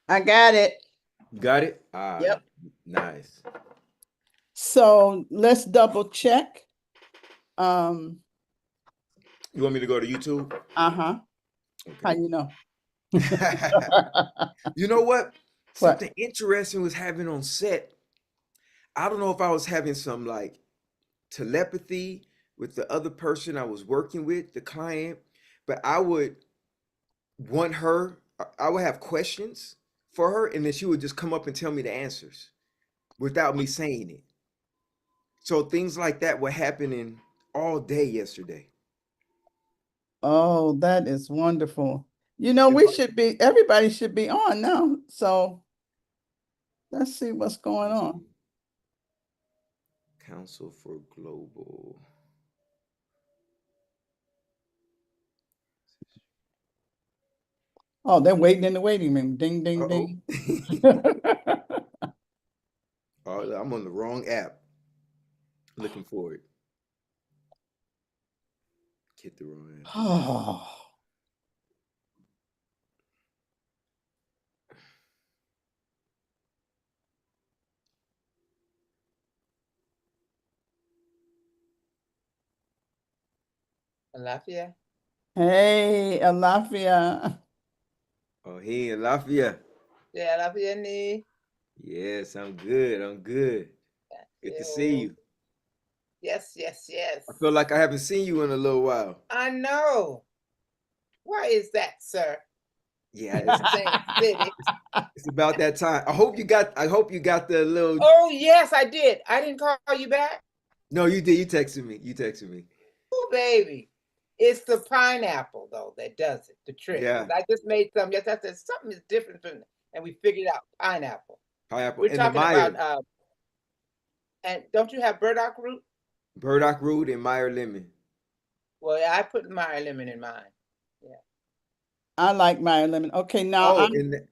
I got it. You got it? Ah, Yep. nice. So let's double check. Um, You want me to go to YouTube? uh-huh. How Okay. you know? You know what? What? Something interesting was happening on set. I don't know if I was having some like telepathy with the other person I was working with, the client, but I would want her, I would have questions for her, and then she would just come up and tell me the answers without me saying it. So things like that were happening all day yesterday. Oh, that is wonderful. You know, If we should be, everybody should be on now. So let's see what's let going me on. see. Council for Global. Oh, they're waiting in the waiting room. Ding, ding, Uh-oh. ding. Oh, I'm on the wrong app. Looking for it. Get the wrong app. Oh, Lafayette. hey, Alafia. Oh, he in Lafayette. Yeah, Lafayette. Yes, I'm good. I'm good. Good to see Yeah. you. Yes, yes, yes. I feel like I haven't seen you in a little while. I know. Why is that, sir? Yeah, In the same city. it's about that time. I hope you got the little. Oh, yes, I did. I didn't call you back. No, you did. You texted me. You texted me. Oh, baby. It's the pineapple, though, that does it, the trick. Yeah, Because I just made some. Yes, I said something is different from, and we figured out pineapple. pineapple We're and the talking about, Meyer, and don't you have burdock root? burdock root and Meyer lemon. Well, I put Meyer lemon in mine. Yeah. I like my lemon. Okay, now Oh, and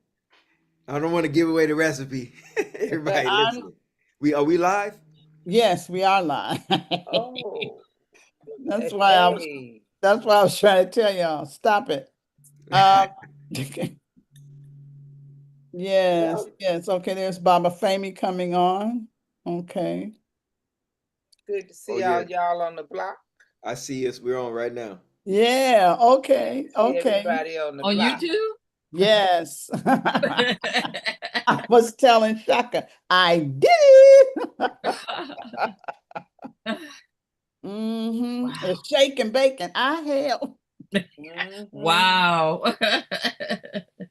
I don't want to give away the recipe. Everybody I'm, listening. We live? yes, we are live. Oh, That's why I was, hey. that's why I was trying to tell y'all, stop it. Um, yes, Well, yes. Okay, there's Baba Femi coming on. Okay. good to Oh see all yeah, y'all on the block. I see us. We're on right now. Yeah, okay, See okay. everybody on the On block. YouTube? Yes. I was telling Shaka, I did it. Wow. It's shake and bake, and I help. Mhm. Wow.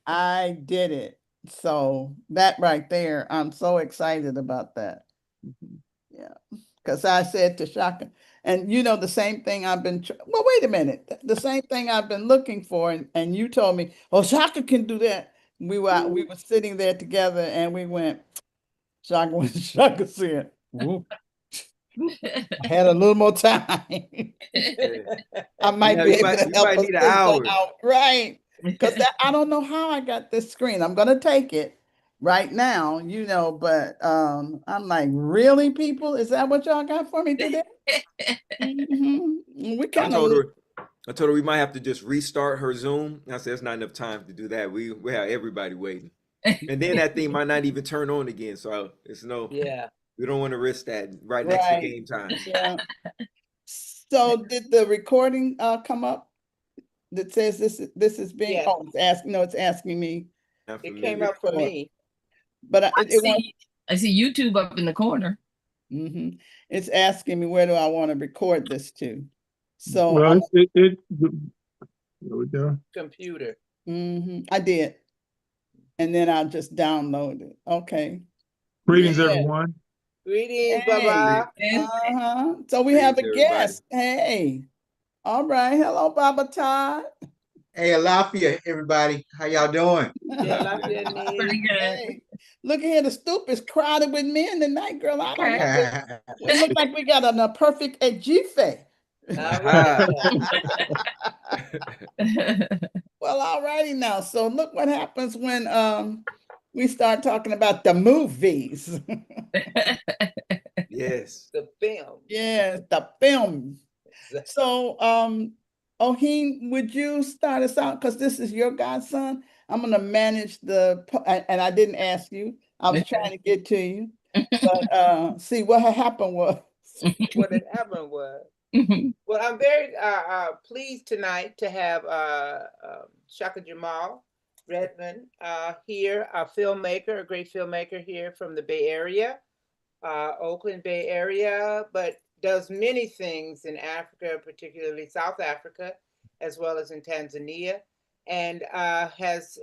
I did it. So that right there, I'm so excited about that. Mhm. Yeah. Because I said to Shaka, and you know, the same thing I've been, well, wait a minute. The same thing I've been looking for. And you told me, oh, Shaka can do that. We were sitting there together and we went, Shaka, Shaka said, "Whoop, I had a little more time. Yeah. I might be able to You help might a need an sister hour. out, right? Because I don't know how I got this screen. I'm gonna take it right now, you know, but I'm like, really, people? Is that what y'all got for me today? We I kind of, told her I told her we might have to just restart her Zoom. I said there's not enough time to do that. We have everybody waiting. And then that thing might not even turn on again. So it's no, Yeah. we don't want to risk that right next to right. game time. Yeah. So did the recording come up that says this is being, Yes. oh, it's asking, no, it's asking me Not It to came familiar. up for record, me. but I it wants. see I see YouTube up in the corner. It's asking me where do I want to record this to. So Well, there we go. Computer. I did, and then I'll just download it. Okay. Greetings, Yeah. everyone. Greetings, Hey. Baba. Greet- And So we have Greetings, a everybody. guest. Hey. All right. Hello, Baba Todd. Hey, Alafia, everybody. How y'all doing? Yeah, Lafayette. pretty Lafayette. good. Hey. Look at here. The stoop is crowded with men tonight, girl. I don't Okay. know. It looked like we got a perfect ejife. All right. Aha. Well, all righty now. So look what happens when we start talking about the movies. Yes. The film. Yes, the film. So Oheen, would you start us out? Because this is your godson. I'm gonna manage and I didn't ask you. I was trying to get to you, but see what had happened was What had happened was, well, I'm very pleased tonight to have Shaka Jamal Redmond here, a filmmaker, a great filmmaker here from the Bay Area, Oakland Bay Area, but does many things in Africa, particularly South Africa, as well as in Tanzania, and has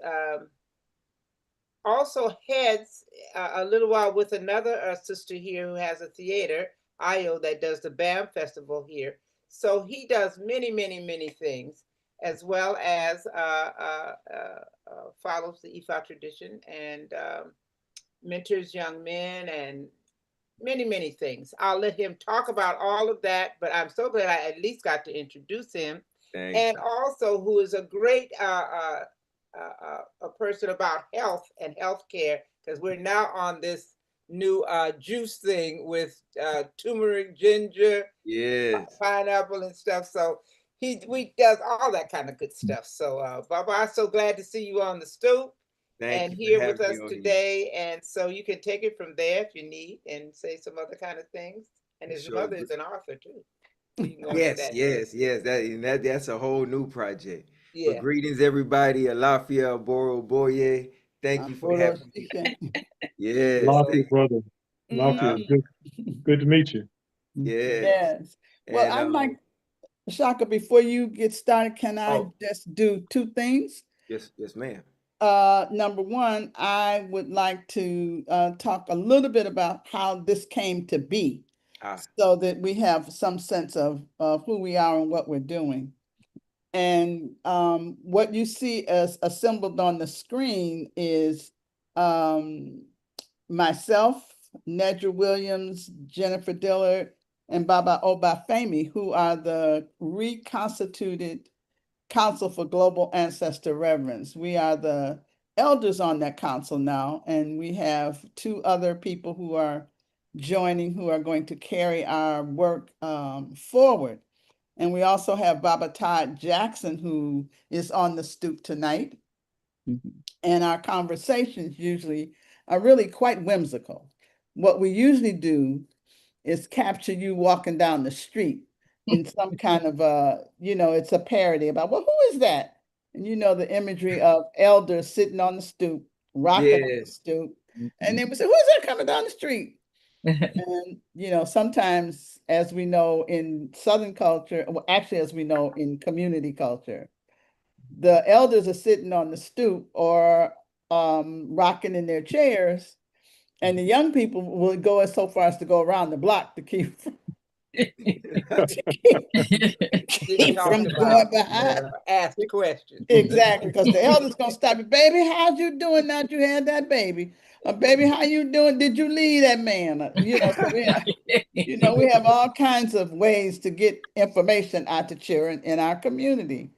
also heads a little while with another sister here who has a theater, Io, that does the BAM Festival here. So he does many, many, many things, as well as follows the Ifa tradition and mentors young men and many, many things. I'll let him talk about all of that, but I'm so glad I at least got to introduce him. Thank And also, who is a great a person about health and healthcare, because we're now on this new juice thing with turmeric, ginger, Yes. pineapple, and stuff. So we does all that kind of good stuff. So Baba, I'm so glad to see you on the stoop Thank and you for here with having me us on here. today. And so you can take it from there if you need and say some other kind of things. And his Sure. mother is an author too. So you can go into Yes, that too. yes, yes. That's a whole new project. But Yeah. greetings, everybody. Alafia, Boro Boye. Thank I'm you for Bolo having me. Chicken. Yes, Lafayette, thank brother. uh, Lafayette, Mhm. good to meet you. yes. Yes. Well, And I'd like, Shaka, before you get started, can I oh, just do two things? yes, yes, ma'am. Number one, I would like to talk a little bit about how this came to be Ah, so that we have some sense of who we are and what we're doing. And what you see as assembled on the screen is myself, Nedra Williams, Jennifer Dillard, and Baba Obafemi, who are the reconstituted Council for Global Ancestor Reverence. We are the elders on that council now, and we have two other people who are joining who are going to carry our work forward. And we also have Baba Todd Jackson, who is on the stoop tonight. And our conversations usually are really quite whimsical. What we usually do is capture you walking down the street in some kind of it's a parody about, well, who is that? And the imagery of elders sitting on the stoop, rocking on the yes. stoop. And then we say, who's that coming down the street? And sometimes, as we know in Southern culture, well, actually, as we know in community culture, the elders are sitting on the stoop or rocking in their chairs, and the young people will go as so far as to go around the block to keep to Getting keep talked from about going behind. or asked questions. Exactly, because the elder's gonna stop you, baby. How's you doing now that you had that baby? Baby, how you doing? Did you leave that man? So we have all kinds of ways to get information out to children in our community.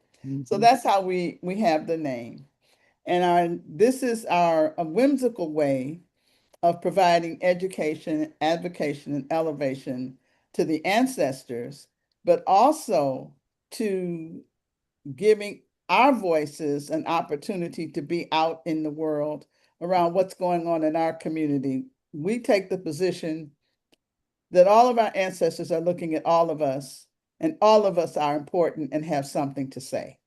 So that's how we have the name. And this is our a whimsical way of providing education, advocation, and elevation to the ancestors, but also to giving our voices an opportunity to be out in the world around what's going on in our community. We take the position that all of our ancestors are looking at all of us, and all of us are important and have something to say.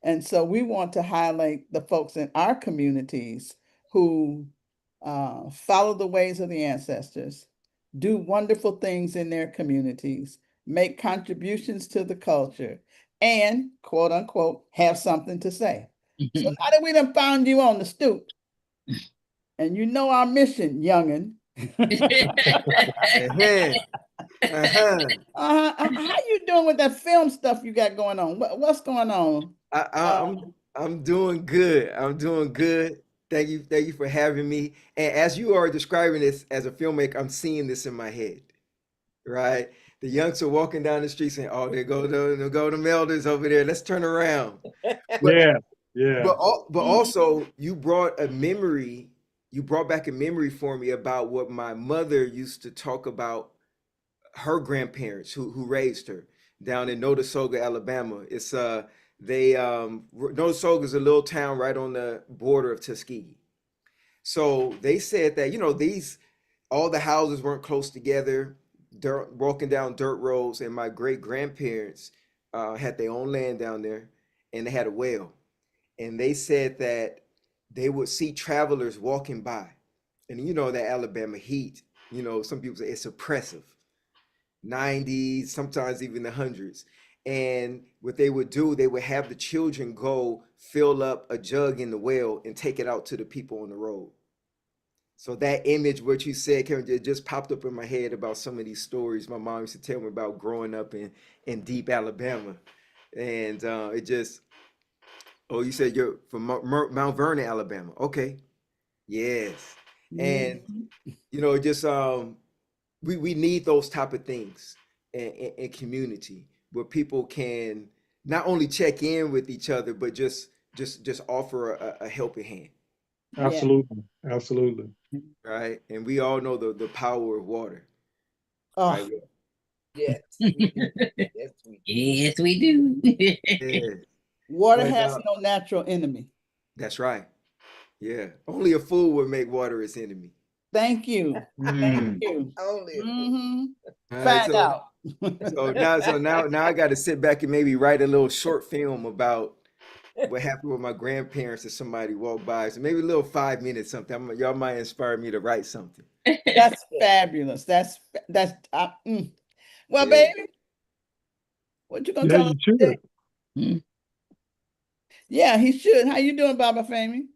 And so we want to highlight the folks in our communities who follow the ways of the ancestors, do wonderful things in their communities, make contributions to the culture, and quote unquote, have something to say. So now that we done found you on the stoop, and you know our mission, youngin'. Uh-huh. Uh-huh. How you doing with that film stuff you got going on? What's going on? I, I, Uh, I'm doing good. I'm doing good. Thank you for having me. And as you are describing this as a filmmaker, I'm seeing this in my head, right? The youngster walking down the street saying, "Oh, there go the elders over there. Let's turn around." But Yeah, yeah. but mhm. also you brought a memory. You brought back a memory for me about what my mother used to talk about her grandparents who raised her down in Notasoga, Alabama. It's they Notasulga is a little town right on the border of Tuskegee. So they said that, these all the houses weren't close together, dirt, walking down dirt roads, and my great grandparents had their own land down there, and they had a well, and they said that they would see travelers walking by, and that Alabama heat, some people say it's oppressive, 90s, sometimes even the hundreds. And what they would do, they would have the children go fill up a jug in the well and take it out to the people on the road. So that image, what you said, Karen, it just popped up in my head about some of these stories my mom used to tell me about growing up in deep Alabama, and it just. Oh, you said you're from Mount Vernon, Alabama. Okay, yes, and Mhm. just we need those type of things in community where people can not only check in with each other, but just offer a helping hand, Yeah. Absolutely. Absolutely. right? And we all know the power of water, right? Oh, Yes, we do. Yes, we do. Yes, we do. Yeah, water but has no natural enemy. that's right. Yeah, only a fool would make water his enemy. Thank you. Thank Mm. you. Only a fool. Mm-hmm. All right, Find so out. so now I got to sit back and maybe write a little short film about what happened with my grandparents if somebody walked by. So maybe a little 5 minutes something. Y'all might inspire me to write something. That's fabulous. Well, Yeah. baby, what you gonna Yeah, tell us you today? should. Mm. Yeah, he should. How you doing, Baba Femi?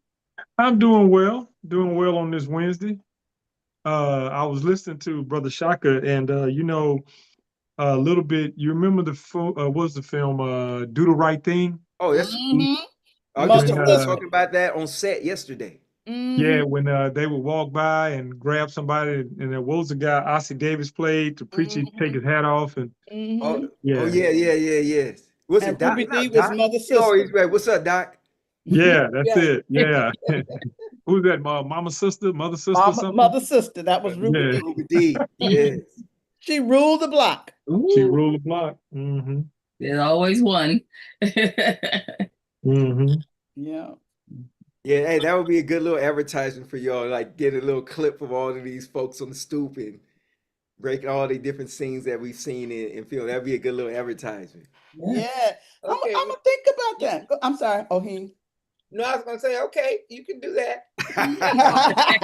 I'm doing well. Doing well on this Wednesday. I was listening to Brother Shaka, and a little bit. You remember what's the film? Do the Right Thing. Oh, that's Mm-hmm. I just Mother When we were sister. talking about that on set yesterday. Mm-hmm. yeah, when they would walk by and grab somebody, and there was a guy Ossie Davis played. The preacher take Mm-hmm. his hat off, and Oh, Mm-hmm. oh yeah, yeah, yeah, yeah, yes. Was And it Doc? Ruby Dee Not was Doc. mother You sister. always right. What's up, Doc? yeah, that's Yeah. it. Yeah, who's that? Mama sister, mother sister, Mama, something. mother sister. That was Ruby Yeah, Dee. Ruby D. Yes. She ruled the block. she Ooh, ruled the block. Mm-hmm. there's always one. Mm-hmm. Yeah. Yeah, hey, that would be a good little advertisement for y'all. Like get a little clip of all of these folks on the stoop and break all the different scenes that we've seen in film. That'd be a good little advertisement. Yeah. Yeah. I'm Okay. gonna think about that. I'm sorry. Oh, he. No, I was gonna say, okay, you can do that. I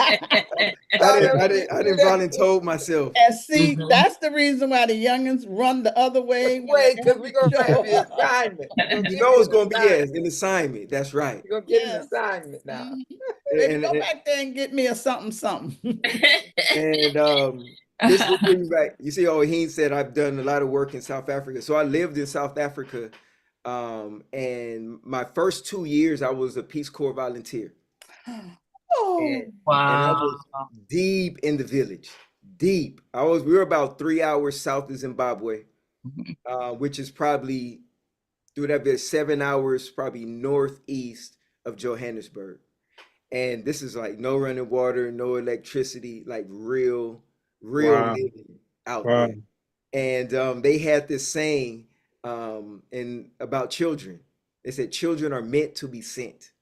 All didn't, of I you didn't, can I do didn't that. volunteer myself. And see, Mhm. that's the reason why the youngins run the other way when Wait, they because have we're to gonna have show the up. assignment. We're gonna You give know you it's an gonna be assignment. an assignment. That's right. You're gonna get an Yes. assignment now. Mhm. Baby, And go and, back there and get me a something, something. and this will bring me back. You see, oh, he said I've done a lot of work in South Africa. So I lived in South Africa, and my first 2 years I was a Peace Corps volunteer, and Oh. and I Wow. was deep in the village, deep. We were about 3 hours south of Zimbabwe, which is probably through that bit 7 hours, probably northeast of Johannesburg. And this is like no running water, no electricity, like real Wow. living out Wow. there. And they had this saying in about children. They said children are meant to be sent,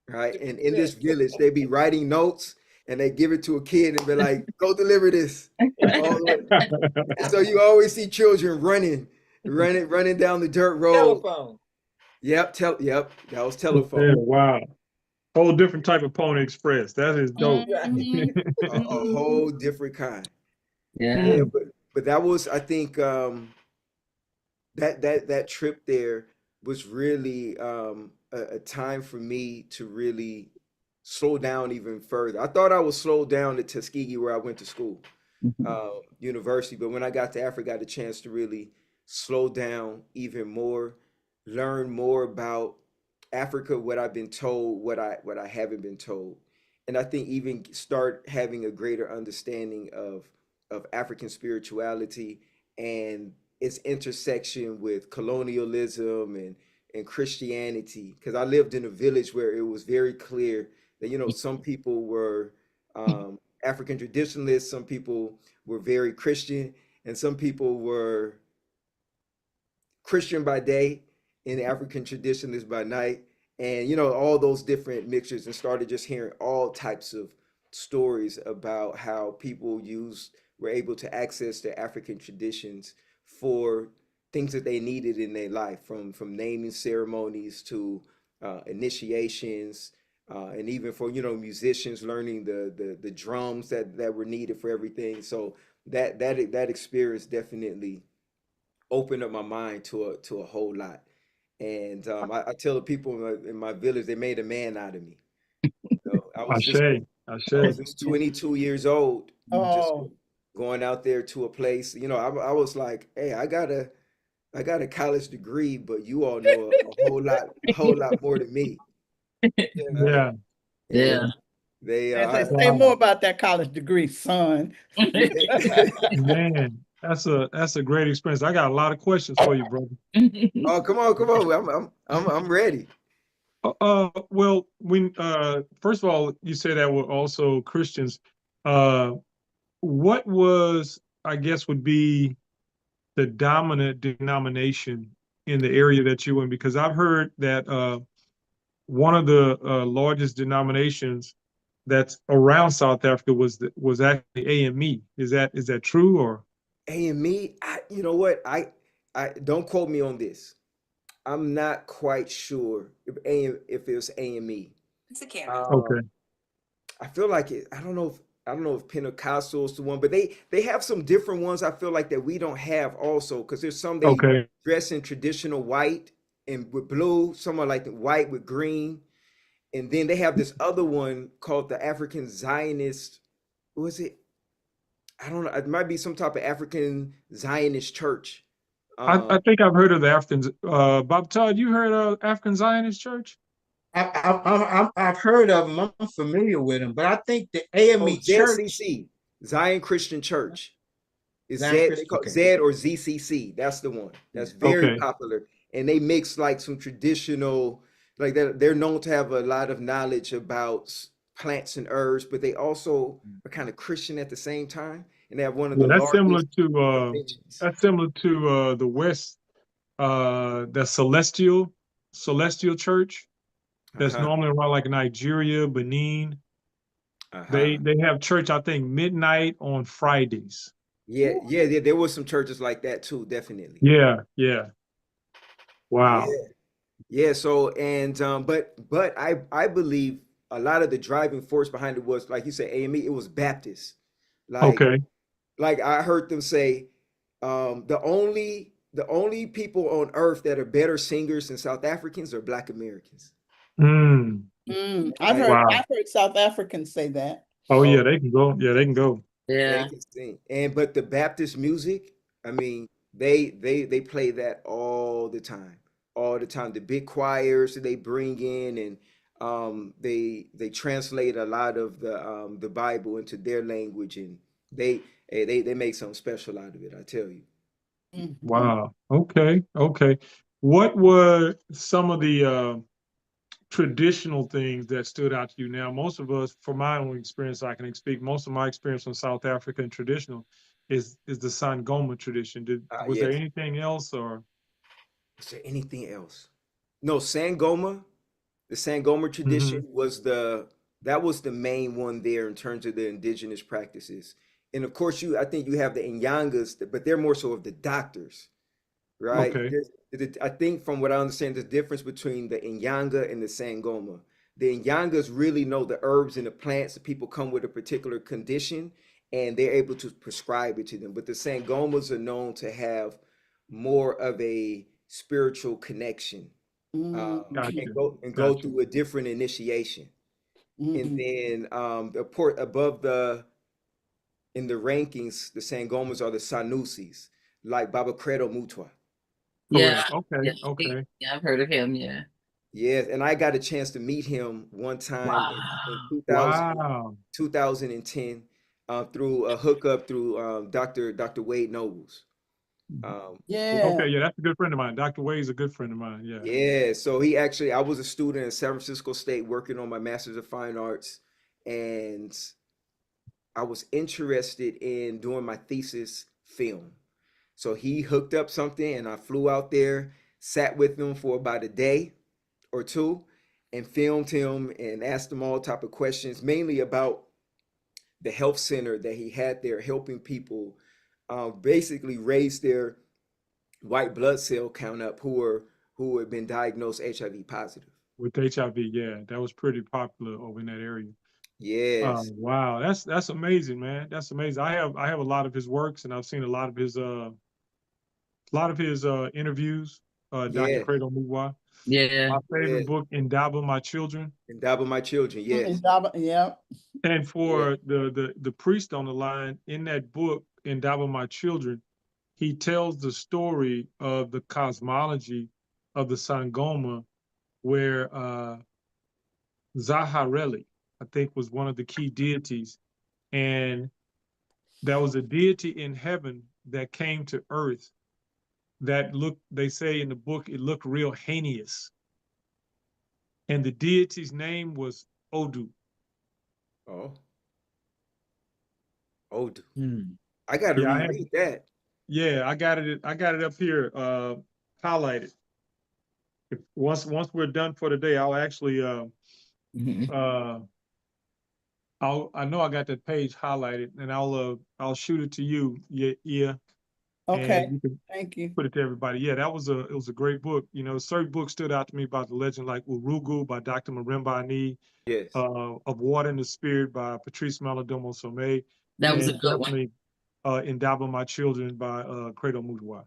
right? And in this village, they be writing notes and they give it to a kid and be like, "Go deliver this." All the way. And so you always see children running down the dirt road. Telephone. Yep, that was Yeah, telephone. wow. Whole different type of Pony Express. That is dope. Right. Mhm. A whole different kind. Yeah. Yeah, Mm. but that was, I think, that trip there was really a time for me to really slow down even further. I thought I was slowed down at Tuskegee where I went to school, Mhm. university, but when I got to Africa, I got a chance to really slow down even more, learn more about Africa, what I've been told, what I haven't been told, and I think even start having a greater understanding of African spirituality and its intersection with colonialism and Christianity. Because I lived in a village where it was very clear that some people were African traditionalists, some people were very Christian, and some people were Christian by day in African Traditionalists by Night, and all those different mixtures, and started just hearing all types of stories about how people were able to access their African traditions for things that they needed in their life, from naming ceremonies to initiations, and even for musicians learning the drums that were needed for everything. So that experience definitely opened up my mind to a whole lot. And I tell the people in my village, they made a man out of me. I was just Ashe, I Ashe. was just 22 years old, just Oh, going out there to a place. I was like, hey, I got a college degree, but you all know a whole lot more than me, Yeah. right? Yeah, And Yeah. they they say, say wow, more about that college degree, son. man, that's a great experience. I got a lot of questions for you, brother. oh, come on, I'm ready. Well, when first of all, you say that we're also Christians. Uh, what was, I guess, would be the dominant denomination in the area that you in? Because I've heard that one of the largest denominations that's around South Africa was actually AME. Is that true or? And me, you know what? I don't quote me on this. I'm not quite sure if it was AME. It's a camera. Okay, I feel like it. I don't know if Pentecostal is the one, but they have some different ones. I feel like that we don't have also, because there's some they okay. dress in traditional white and with blue. Some are like the white with green, and then they have this other one called the African Zionist. What was it? I don't know. It might be some type of African Zionist church. I Um, think I've heard of the Africans. Bob Todd, you heard of African Zionist Church? I've heard of them. I'm familiar with them, but I think the AME oh, Church, ZCC, Zion Christian Church. It's Zion Z. They Christian. call it Okay. Z or ZCC. That's the one. That's very Okay. popular, and they mix like some traditional, like they're known to have a lot of knowledge about plants and herbs, but they also are kind of Christian at the same time, and they have one of Yeah, the largest conventions. that's similar to the West, the Celestial Church that's Uh-huh. normally around like Nigeria, Benin. They Uh-huh. they have church, I think, midnight on Fridays. Yeah, yeah, yeah. There was some churches like that too, definitely. Yeah, yeah. Yeah. Wow. Yeah, so but I believe a lot of the driving force behind it was, like you said, AME, it was Baptist. Like Okay. like I heard them say, the only people on earth that are better singers than South Africans are Black Americans. Mm. I've Right? heard Wow. I've heard South Africans say that. Oh yeah, Oh, they can go. Yeah, they can go. they Yeah. can sing. But the Baptist music, I mean, they play that all the time. All the time. The big choirs that they bring in, and they translate a lot of the Bible into their language, and they they make something special out of it, I tell you. Mhm. Wow. Okay. Okay. What were some of the traditional things that stood out to you? Now, most of us, from my own experience, I can speak. Most of my experience from South Africa and traditional is the Sangoma tradition. Was there Yes. anything else or? Is there anything else? No, Sangoma. The Sangoma tradition Hmm. was the main one there in terms of the indigenous practices. And of course, I think you have the Inyangas, but they're more so of the doctors, right? Okay. I think from what I understand, the difference between the Inyanga and the Sangoma. The Inyangas really know the herbs and the plants that people come with a particular condition, and they're able to prescribe it to them. But the Sangomas are known to have more of a spiritual connection, and Gotcha. go Gotcha. through a different initiation. And Mhm. then the port above in the rankings, the Sangomas are the Sanusis, like Baba Credo Mutwa. Yeah. Correct. Okay. Yeah. Okay. Yeah. I've heard of him. Yeah. Yes, and I got a chance to meet him one time Wow. in 2000, Wow. 2010, through a hookup through Dr. Wade Nobles. Um, Yeah. Okay. Yeah, that's a good friend of mine. Dr. Wade's a good friend of mine. Yeah. yeah, so I was a student at San Francisco State working on my Master's of Fine Arts, and I was interested in doing my thesis film. So he hooked up something, and I flew out there sat with him for about a day or two and filmed him and asked him all type of questions, mainly about the health center that he had there, helping people basically raise their white blood cell count up who had been diagnosed HIV positive. With HIV, yeah, that was pretty popular over in that area. Yes. Wow, that's amazing, man. That's amazing. I have a lot of his works, and I've seen a lot of his interviews. Dr. Yes. Credo Mutwa. Yeah. My favorite Yes. book, Endowing My Children. And Double My Children. Yes. Yeah. And Yes. for the priest on the line, in that book, Endowing My Children, he tells the story of the cosmology of the Sangoma, where Zahareli, I think, was one of the key deities. And there was a deity in heaven that came to earth that looked, they say in the book, it looked real heinous. And the deity's name was Odu. Oh. Oh, Hmm. I got to Yeah, I had, reread that. yeah, I got it up here, highlighted. Once we're done for today, I'll actually Mhm. uh I know I got that page highlighted, and I'll shoot it to you, yeah, yeah, Okay. and you can Thank you. put it to everybody. Yeah, it was a great book. You know, certain books stood out to me about the legend, like Urugu by Dr. Marimba Ani, Yes. Of Water and the Spirit by Patrice Malalomo Somé, That was a and good one. definitely Endowing My Children by Credo Mutwa.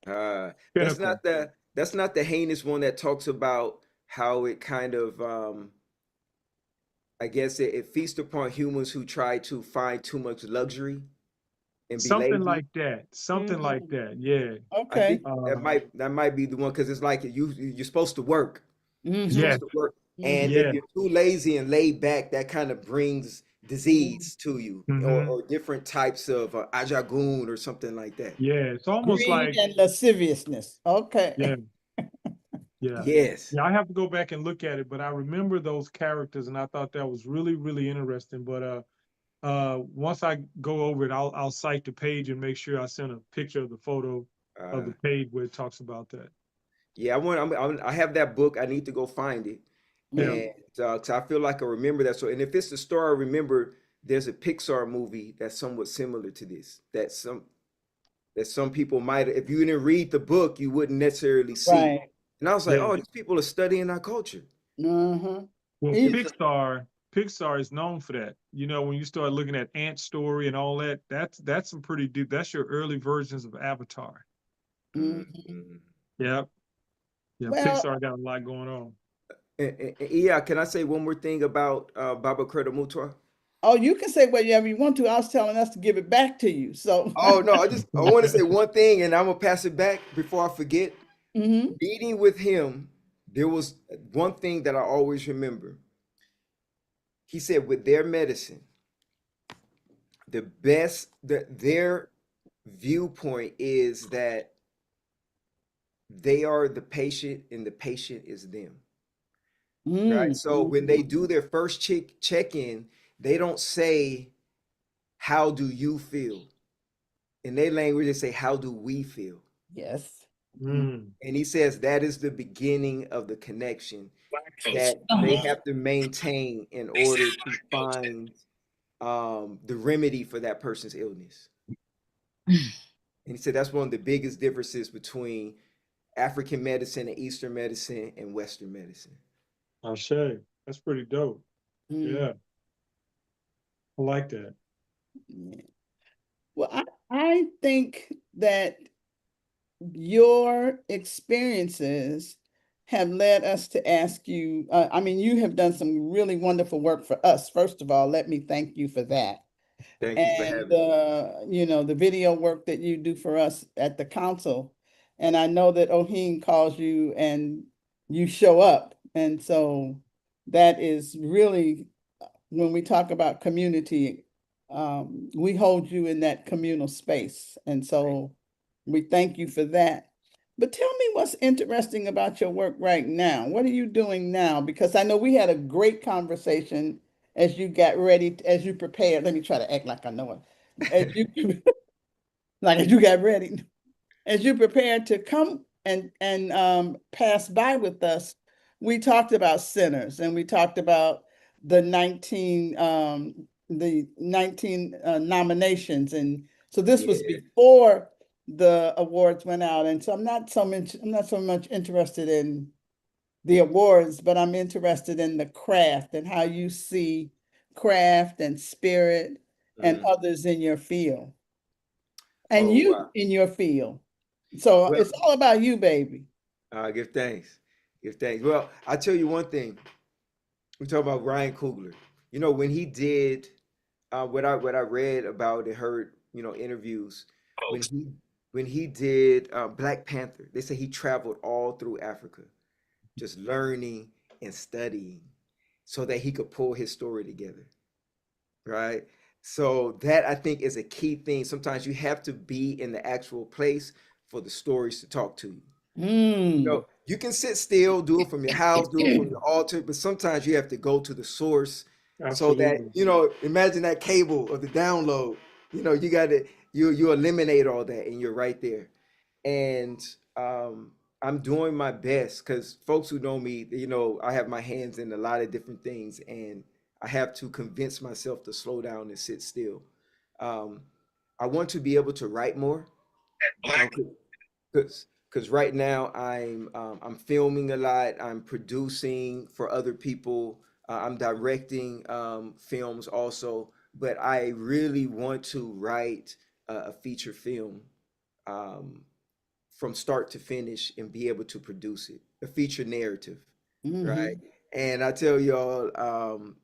That's not Pinnacle. the heinous one that talks about how it kind of I guess it feasts upon humans who try to find too much luxury and be Something lazy. like that. Something like Mhm. that. Yeah. I Okay. think Uh, that might be the one because it's like you're supposed to work. You're Mm-hmm. yes. supposed to work, and Mm-hmm. if Yes. you're too lazy and laid back, that kind of brings disease to you, Hmm. or different types of ajagun or something like that. Yeah. It's almost Greed like, and lasciviousness. yeah. Okay. Yeah. Yes. Yeah, I have to go back and look at it, but I remember those characters and I thought that was really, really interesting. But once I go over it, I'll cite the page and make sure I send a picture of the photo of Uh, the page where it talks about that. yeah, I have that book. I need to go find it, Yeah. Mhm. and 'cause I feel like I remember that. So, and if it's the story I remember, there's a Pixar movie that's somewhat similar to this. That some people might, if you didn't read the book, you wouldn't necessarily see. Right. And I was like, Yeah. oh, these people are studying our culture. Uh-huh. Well, He's Pixar is known for that. You know, when you start looking at Ant Story and all that, that's some pretty deep. That's your early versions of Avatar. mhm. Mhm. Yeah. Yeah. Well, Pixar got a lot going on. Yeah, can I say one more thing about Baba Credo Mutwa? oh, you can say whatever you want to. I was telling us to give it back to you. So Oh no, I want to say one thing, and I'm gonna pass it back before I forget. Mhm. Meeting with him, there was one thing that I always remember. He said, with their medicine, their viewpoint is that they are the patient and the patient is them. Right. Mm, So when they mhm. do their first check-in, they don't say, how do you feel? In their language, they say, how do we feel? Yes. Mhm. Mm. And he says that is the beginning of the connection that they have to maintain in order to find the remedy for that person's illness. And he said that's one of the biggest differences between African medicine and Eastern medicine and Western medicine. Ashe. That's pretty dope. Mm, Yeah. I like that. yeah. Well, I think that your experiences have led us to ask you, I mean, you have done some really wonderful work for us. First of all, let me thank you for that. Thank you for And having me. the video work that you do for us at the council. And I know that Oheen calls you and you show up. And so that is really, when we talk about community, we hold you in that communal space. And so we thank you for that. But tell me what's interesting about your work right now. What are you doing now? Because I know we had a great conversation as you got ready, as you prepared. Let me try to act like I know it. As you like as you got ready, as you prepared to come passed by with us, we talked about sinners and we talked about the 19 nominations. And so this was Yeah. before the awards went out. And so I'm not so much interested in the awards, but I'm interested in the craft and how you see craft and spirit and Mm. others in your field and Oh you wow. in your field. So Well, it's all about you, baby. give thanks. Give thanks. Well, I tell you one thing. We talk about Ryan Coogler. You know, when he did what I read about and heard, interviews, when he did Black Panther, they say he traveled all through Africa, just learning and studying so that he could pull his story together, right? So that I think is a key thing. Sometimes you have to be in the actual place for the stories to talk to you. Mm. You can sit still, do it from your house, do it from your altar, but sometimes you have to go to the source so that, Absolutely. imagine that cable of the download. You got to you eliminate all that and you're right there. And I'm doing my best because folks who know me, I have my hands in a lot of different things and I have to convince myself to slow down and sit still. Um, I want to be able to write more. Because right now I'm filming a lot. I'm producing for other people. I'm directing films also. But I really want to write a feature film um, from start to finish and be able to produce it, a feature narrative, right? Hmm. And I tell y'all,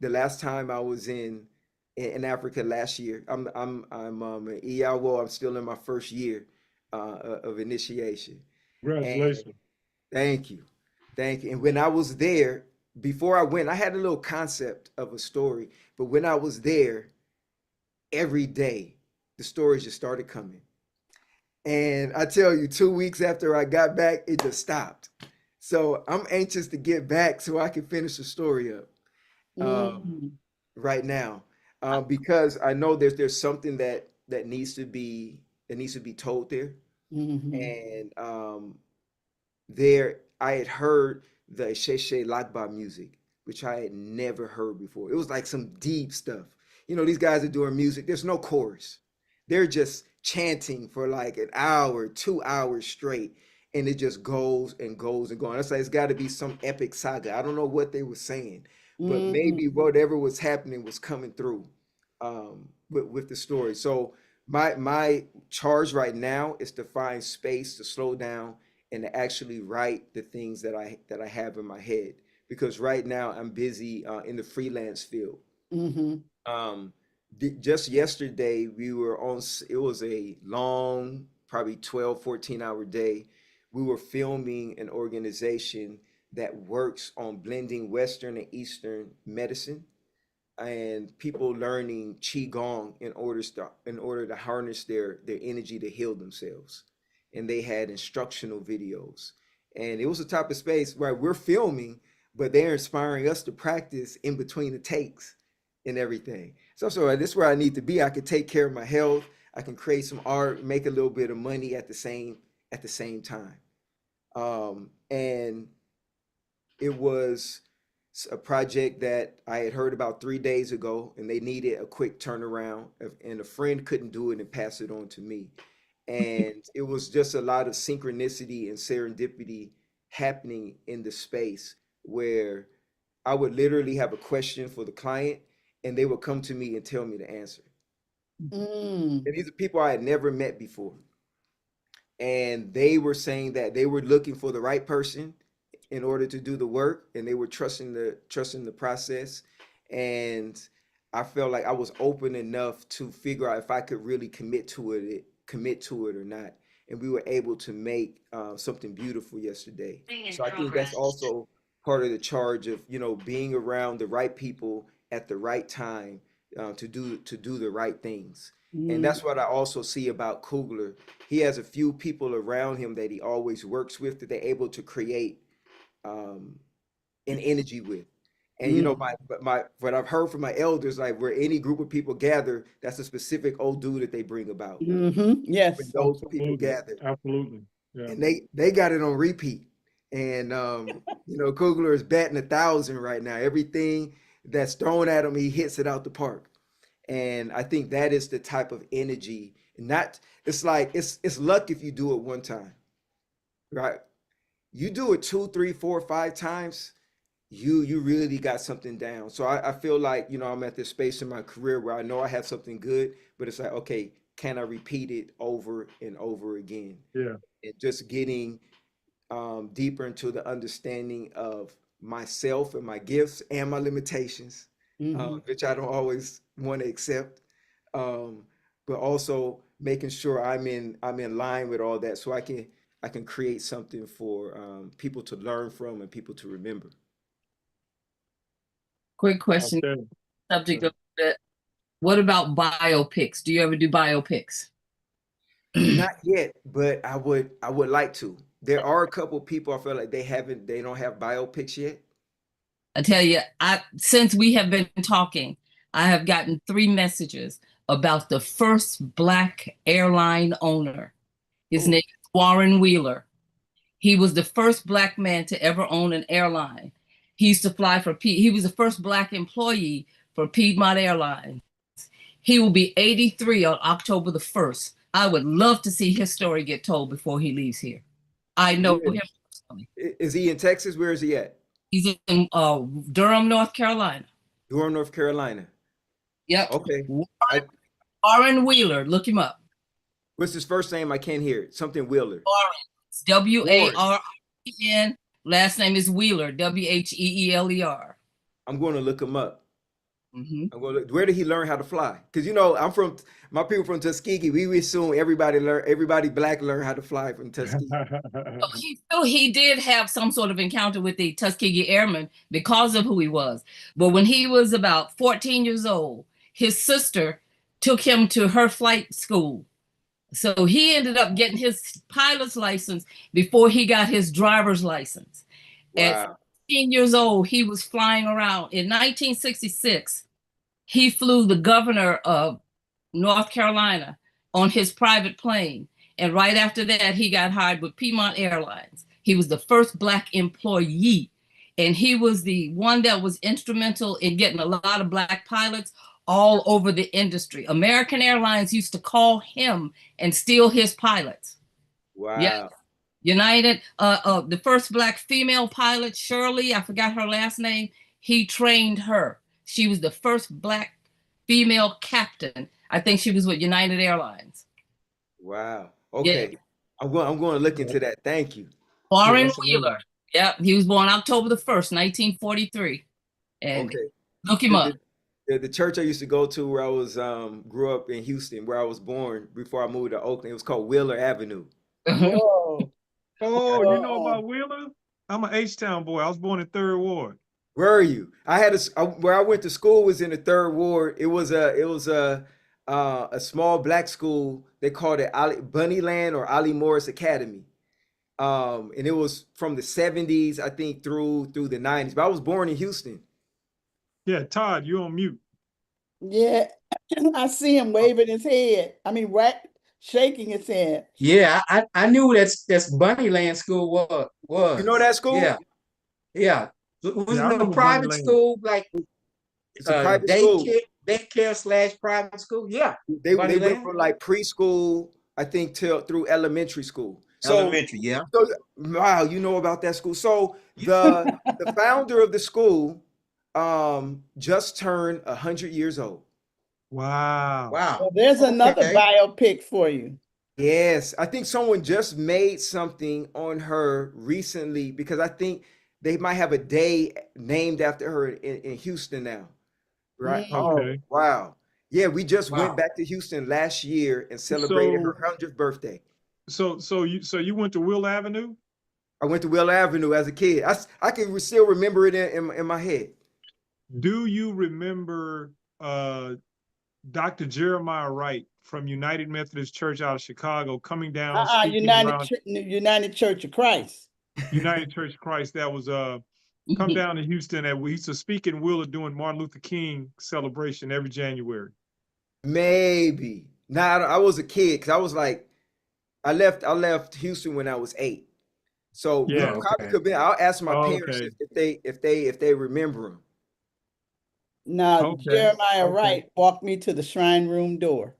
the last time I was in Africa last year, I'm an EIWO. I'm still in my first year of initiation, and Congratulations. thank you, thank you. And when I was there, before I went, I had a little concept of a story, but when I was there, every day the stories just started coming. And I tell you, 2 weeks after I got back, it just stopped. So I'm anxious to get back so I can finish the story up Mm. right now, because I know there's something that needs to be told there, Hmm. and there I had heard the Sheshe Lakba music, which I had never heard before. It was like some deep stuff. These guys are doing music. There's no chorus. They're just chanting for like an hour, 2 hours straight, and it just goes and goes and goes. It's like it's got to be some epic saga. I don't know what they were saying, but maybe Hmm. whatever was happening was coming through with the story. So my charge right now is to find space to slow down and to actually write the things that I have in my head because right now I'm busy in the freelance field. Hmm. Um, just yesterday we were on. It was a long, probably 12, 14-hour day. We were filming an organization that works on blending Western and Eastern medicine and people learning qigong in order to harness their energy to heal themselves, and they had instructional videos, and it was a type of space where we're filming but they're inspiring us to practice in between the takes and everything. So this is where I need to be. I can take care of my health, I can create some art, make a little bit of money at the same time. And it was a project that I had heard about 3 days ago, and they needed a quick turnaround, and a friend couldn't do it and pass it on to me. And it was just a lot of synchronicity and serendipity happening in the space where I would literally have a question for the client, and they would come to me and tell me the answer. Mm. And these are people I had never met before, and they were saying that they were looking for the right person in order to do the work, and they were trusting the process. And I felt like I was open enough to figure out if I could really commit to it or not, and we were able to make something beautiful yesterday. So I think that's also part of the charge of being around the right people at the right time to do the right things. And Mm. that's what I also see about Kugler. He has a few people around him that he always works with that they're able to create um, an energy with. And Mm. my what I've heard from my elders, like where any group of people gather, that's a specific old dude that they bring about Hmm. when Yes. those people Absolutely. gather. Absolutely. Yeah. and they got it on repeat. And Kugler is batting 1,000 right now. Everything that's thrown at him, he hits it out the park. And I think that is the type of energy. And not it's like it's luck if you do it one time, right? You do it two, three, four, 5 times, you really got something down. So I feel like, I'm at this space in my career where I know I have something good, but it's like, okay, can I repeat it over and over again? Yeah. And just getting deeper into the understanding of myself and my gifts and my limitations, which I don't always want to accept. Um, but also making sure I'm in line with all that, so I can create something for people to learn from and people to remember. Quick question, Okay. subject a little bit. What about biopics? Do you ever do biopics? Not yet, but I would like to. There are a couple people I feel like they don't have biopics yet. I tell you, since we have been talking, I have gotten 3 messages about the first Black airline owner. His Oh, name is Warren Wheeler. He was the first Black man to ever own an airline. He used to fly for he was the first Black employee for Piedmont Airlines. He will be 83 on October the 1st. I would love to see his story get told before he leaves here. I know him really? personally. Is he in Texas? Where is he at? He's in Durham, North Carolina. Durham, North Carolina. Yep. Okay. I, Warren Wheeler. Look him up. what's his first name? I can't hear it. Something Wheeler. Warren. It's Warren. Last name is Wheeler. Wheeler. I'm going to look him up. Mm-hmm. Where did he learn how to fly? Because I'm from my people from Tuskegee. We assume everybody Black learn how to fly from Tuskegee. He did have some sort of encounter with the Tuskegee Airmen because of who he was. But when he was about 14 years old, his sister took him to her flight school. So he ended up getting his pilot's license before he got his driver's license. At Wow. 15 years old, he was flying around. In 1966, he flew the governor of North Carolina on his private plane. And right after that, he got hired with Piedmont Airlines. He was the first Black employee. And he was the one that was instrumental in getting a lot of Black pilots all over the industry. American Airlines used to call him and steal his pilots. Wow. Yeah. United, the first Black female pilot, Shirley, I forgot her last name, he trained her. She was the first Black female captain. I think she was with United Airlines. Wow. Yeah. Okay. I'm going to look into that. Thank you. Warren that's amazing. Wheeler. Yeah, he was born October the 1st, 1943. And Okay. look him up. The church I used to go to where I was grew up in Houston, where I was born before I moved to Oakland, it was called Wheeler Avenue. Whoa. Oh, you know about Wheeler? I'm an H-Town boy. I was born in 3rd Ward. Where are you? Where I went to school was in the 3rd Ward. It was a small Black school. They called it Bunnyland or Ali Morris Academy. And it was from the 70s, I think, through the 90s. But I was born in Houston. Yeah, Todd, you on mute. Yeah, I see him waving his head. I mean, shaking his head. Yeah, I knew that's Bunnyland School You know was. that school? Yeah, yeah. Was Yeah, I it a remember private Bunnyland. school, like It's a private school. daycare / private school? Yeah, They went Bunnyland from like preschool, I think, through elementary school. Elementary. Yeah. So wow, you know about that school. So the founder of the school just turned 100 years old. Wow. Wow. Well, there's another Okay. biopic for you. Yes, I think someone just made something on her recently because I think they might have a day named after her in Houston now. Right? Oh, Okay. wow. Yeah, we just went Wow. back to Houston last year and celebrated her 100th birthday. So you went to Will Avenue? I went to Will Avenue as a kid. I can still remember it in my head. Do you remember Dr. Jeremiah Wright from United Methodist Church out of Chicago coming down speaking around United Church of Christ. United Church of Christ that was come down to Houston and we used to speak in Willa doing Martin Luther King celebration every January. Maybe. Nah, I was a kid because I was like I left Houston when I was 8. So we Yeah. probably Okay. could be. I'll ask my parents Okay. if they remember him. Now, Okay. Jeremiah Okay. Wright walked me to the shrine room door.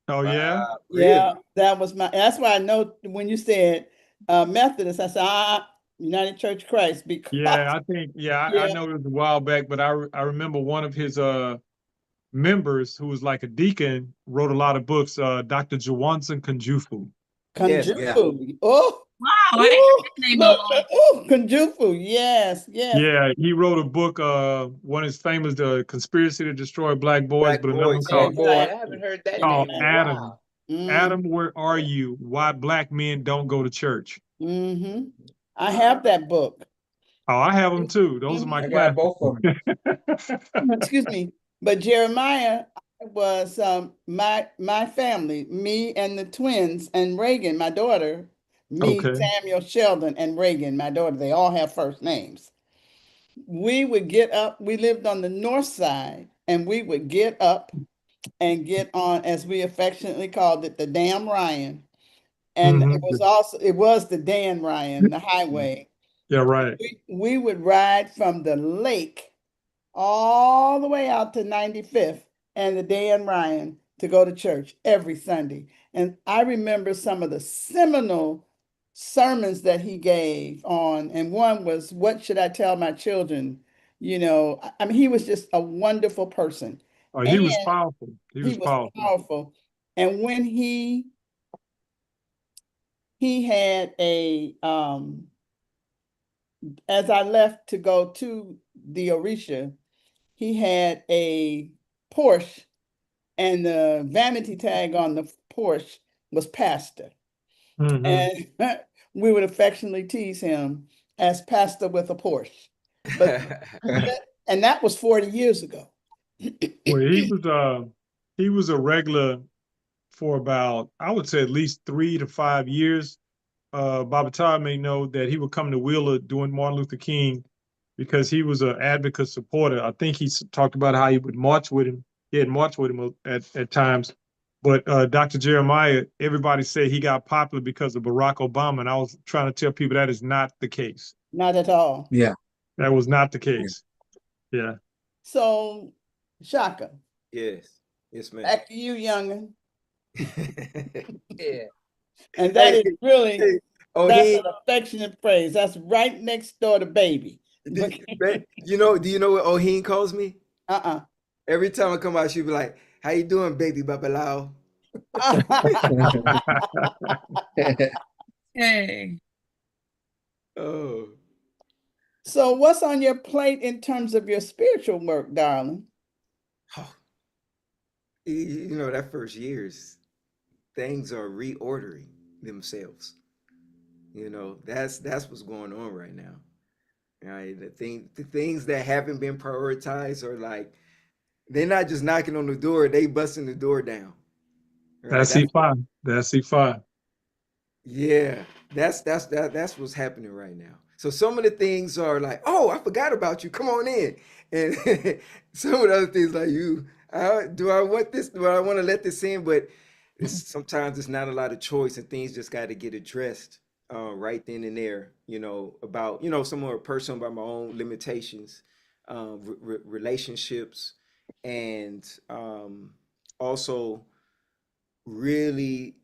Oh yeah. Yeah, Really? that's why I know when you said Methodist, I said, United Church of Christ, because, Yeah. I think. Yeah. I yeah, know it was a while back, but I remember one of his members who was like a deacon wrote a lot of books. Dr. Jawanson Kunjufu. Yes. Yeah. Kunjufu. Oh, Wow, I ain't heard ooh, that name in a look, long oh, Kunjufu. Yes, yes. Yeah, he wrote a book. One is famous, "The Conspiracy to Destroy Black Boys," Black but another one boys. Black called boy. I Exactly. haven't heard that called name in a Exactly. Adam. while. Mm, Adam, where are you? Why black men don't go to church? hmm I have that book. Oh, I have them too. Those are my Mhm. I got classics. both of them. Excuse me, but Jeremiah was my family, me and the twins, and Reagan, my daughter, me, Okay. Samuel, Sheldon, and Reagan, my daughter. They all have first names. We would get up. We lived on the north side, and we would get up and get on, as we affectionately called it, the damn Ryan. And Hmm. it was the Dan Ryan, the highway. Yeah, right. We would ride from the lake all the way out to 95th and the Dan Ryan to go to church every Sunday. And I remember some of the seminal sermons that he gave on, and one was, "What should I tell my children?" I mean, he was just a wonderful person. Oh, And he was powerful. He he was was powerful. powerful. And when he had as I left to go to the Orisha, he had a Porsche, and the vanity tag on the Porsche was Pastor. Hmm. And we would affectionately tease him as Pastor with a Porsche. But and that was 40 years ago. Well, he was a regular for about, I would say, at least 3 to 5 years. Baba Todd may know that he would come to Wheeler during Martin Luther King because he was an advocate supporter. I think he talked about how he would march with him. He had marched with him at times. But Dr. Jeremiah, everybody said he got popular because of Barack Obama. And I was trying to tell people that is not the case. Not at all. Yeah. That was not the case. Yeah. So, Shaka, Yes. Yes, ma'am. back to you, youngin. Yeah. And that Hey, is really, hey, oh, that's he, an affectionate phrase. That's right next door to baby. do you know what Oheen calls me? Uh-uh. Every time I come out, she'll be like, "How you doing, baby Babalao?" Hey. Oh, So, what's on your plate in terms of your spiritual work, darling? oh, that first years, things are reordering themselves. That's what's going on right now. Right? The things that haven't been prioritized are like they're not just knocking on the door; they busting the door down. Right? That's C5. That's C5. Yeah, that's what's happening right now. So some of the things are like, oh, I forgot about you. Come on in. And some of the other things like do I want this? Do I want to let this in? But sometimes it's not a lot of choice, and things just got to get addressed right then and there. About some more personal, about my own limitations, relationships, and also really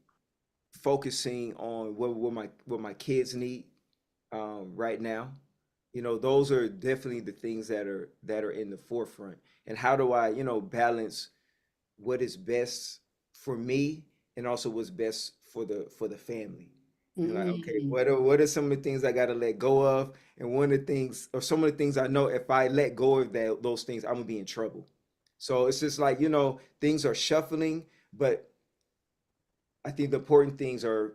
focusing on what my kids need right now. Those are definitely the things that are in the forefront. And how do I, balance what is best for me and also what's best for the family? And like, okay, Mm. what are some of the things I got to let go of? And one of the things, or some of the things I know, if I let go of those things, I'm gonna be in trouble. So it's just like, things are shuffling, but I think the important things are,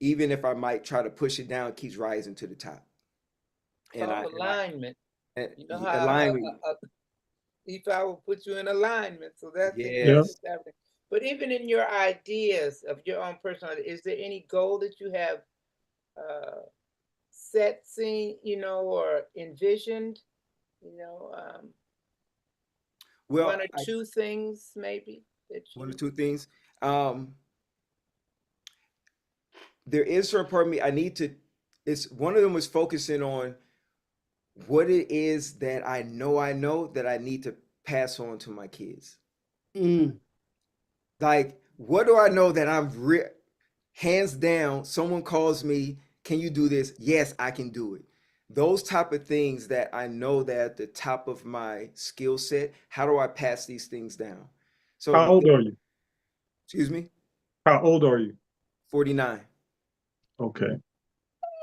even if I might try to push it down, it keeps rising to the top. And Called I and I alignment. and You know how align with you. if I will put you in alignment. So that's Yep. Yes. happening. But even in your ideas of your own personality, is there any goal that you have uh, seen, or envisioned? You know, one Well, or two things maybe that one or you. two things. Um, there is a part of me I need to. It's one of them was focusing on what it is that I know that I need to pass on to my kids. Mm. Like, what do I know that hands down, someone calls me, can you do this? Yes, I can do it. Those type of things that I know that at the top of my skill set, how do I pass these things down? How So, old are you? excuse me, How old are you? 49. Okay.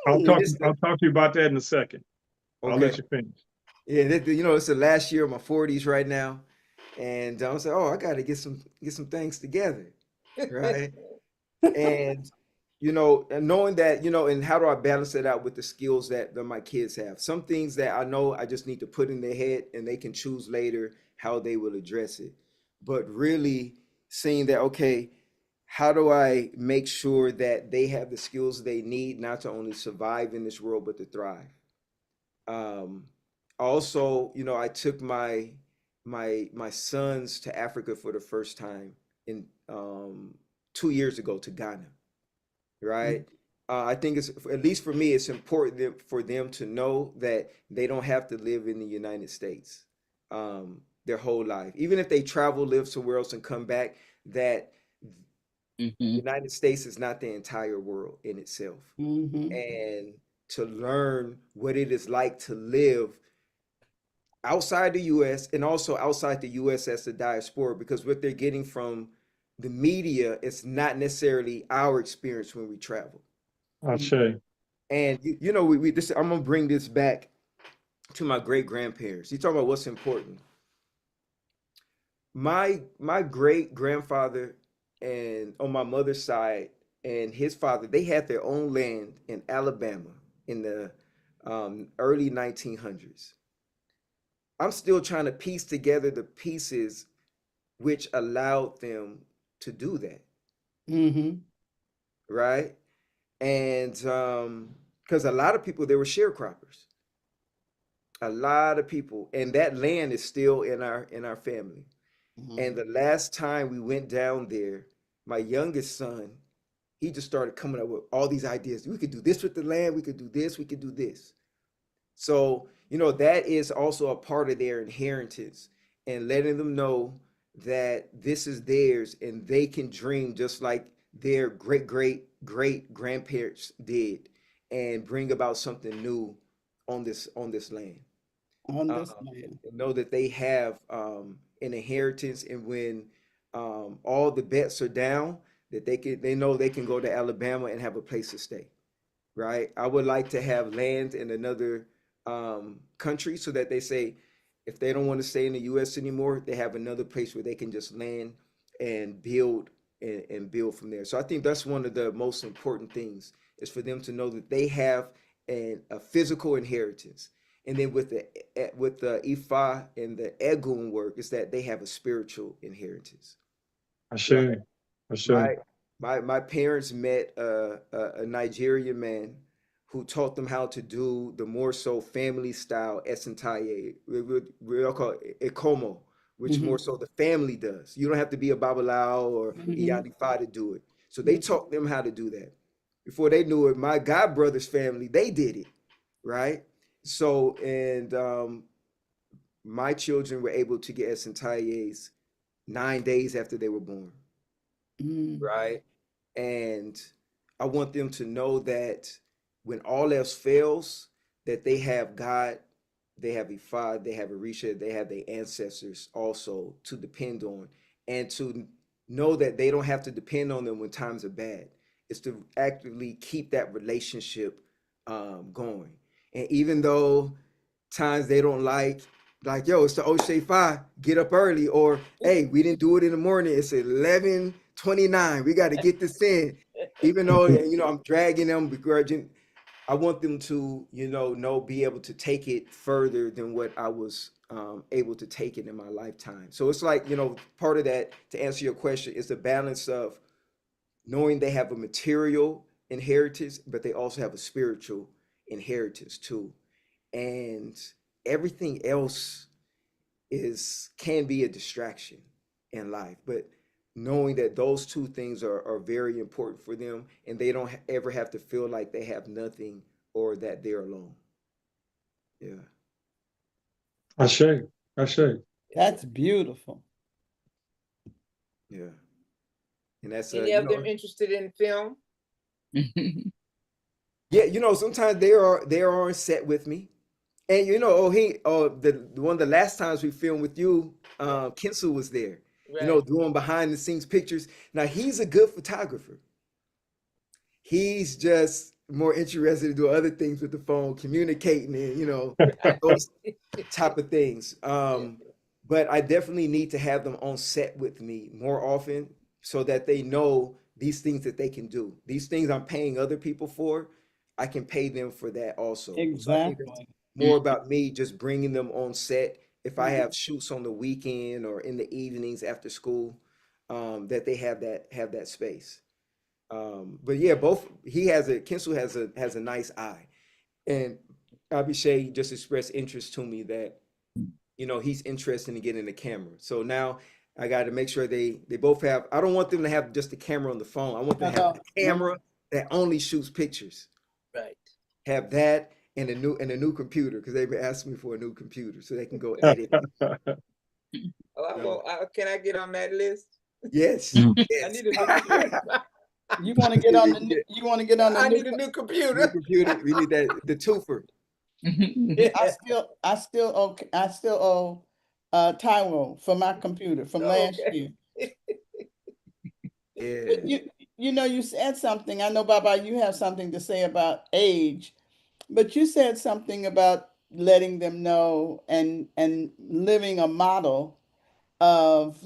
And this, I'll talk to you about that in a second. I'll okay. let you finish. Yeah, it's the last year of my 40s right now. And I was like, oh, I got to get some things together, right? And and knowing that, and how do I balance it out with the skills that my kids have? Some things that I know I just need to put in their head and they can choose later how they will address it. But really seeing that, okay, how do I make sure that they have the skills they need not to only survive in this world, but to thrive? Um, Also, I took my sons to Africa for the first time in 2 years ago to Ghana, right? I think it's, at least for me, it's important for them to know that they don't have to live in the United States their whole life. Even if they travel, live somewhere else, and come back, that Mhm. United States is not the entire world in itself. Mm-hmm. And to learn what it is like to live outside the US and also outside the US as a diaspora, because what they're getting from the media is not necessarily our experience when we travel. Ashe. And we this I'm gonna bring this back to my great grandparents. You talk about what's important. My great grandfather and on my mother's side and his father, they had their own land in Alabama in the early 1900s. I'm still trying to piece together the pieces which allowed them to do that, Mm-hmm. right? And because a lot of people, they were sharecroppers, a lot of people, and that land is still in our family. And Mm-hmm. the last time we went down there, my youngest son, he just started coming up with all these ideas. We could do this with the land, we could do this, we could do this. So, that is also a part of their inheritance, and letting them know that this is theirs and they can dream just like their great great great grandparents did and bring about something new on this land. On Um, this land. and know that they have an inheritance, and when all the bets are down, that they know they can go to Alabama and have a place to stay, right? I would like to have land in another country so that they say if they don't want to stay in the U.S. anymore, they have another place where they can just land and build and build from there. So I think that's one of the most important things is for them to know that they have a physical inheritance. And then with the Ifa and the Egun work is that they have a spiritual inheritance, right? Ashe. Ashe. My my parents met a Nigerian man who taught them how to do the more so family style esentaye. We all call it ekomo, which Mm-hmm. more so the family does. You don't have to be a babalao or Mm-hmm. iyanifa to do it. So they taught them how to do that. Before they knew it, my god brother's family, they did it, right? So and my children were able to get esentayes 9 days after they were born, Mm-hmm. right? And I want them to know that when all else fails, that they have God, they have Ifa, they have Orisha, they have their ancestors also to depend on, and to know that they don't have to depend on them when times are bad. It's to actively keep that relationship going. And even though times they don't like, yo, it's the O'Shea 5, get up early, or hey, we didn't do it in the morning, it's 11:29, we got to get this in. Even though, I'm dragging them, begrudging, I want them to, be able to take it further than what I was able to take it in my lifetime. So it's like, part of that, to answer your question, is the balance of knowing they have a material inheritance, but they also have a spiritual inheritance too. And everything else can be a distraction in life. But knowing that those two things are very important for them, and they don't ever have to feel like they have nothing or that they're alone. Yeah. Ashe, Ashe. That's beautiful. Yeah. And that's Any of them interested in film? yeah, sometimes they are on set with me. And the one of the last times we filmed with you, Kinsu was there, Right. doing behind the scenes pictures. Now he's a good photographer. He's just more interested in doing other things with the phone, communicating and, those type of things. But I definitely need to have them on set with me more often so that they know these things that they can do. These things I'm paying other people for, I can pay them for that also. So I think that's Exactly. more about me just bringing them on set. If I Mhm. have shoots on the weekend or in the evenings after school, that they have that space. But yeah, both Kinsu has a nice eye, and Abhishek just expressed interest to me that he's interested in getting a camera. So now I got to make sure they both have. I don't want them to have just a camera on the phone. I want them No, to have no, a no. camera that only shoots pictures. Right. Have that and a new computer because they've been asking me for a new computer so they can go edit. Oh, So, can I get on that list? yes, Mm. I yes. need a new computer. You want to get You on need the to new, get you want to get on the I new. need a new new computer. computer. We need the twofer. I still owe Taiwo for my computer from last Okay. year. But Yeah. you said something. I know, Baba, you have something to say about age, but you said something about letting them know and living a model of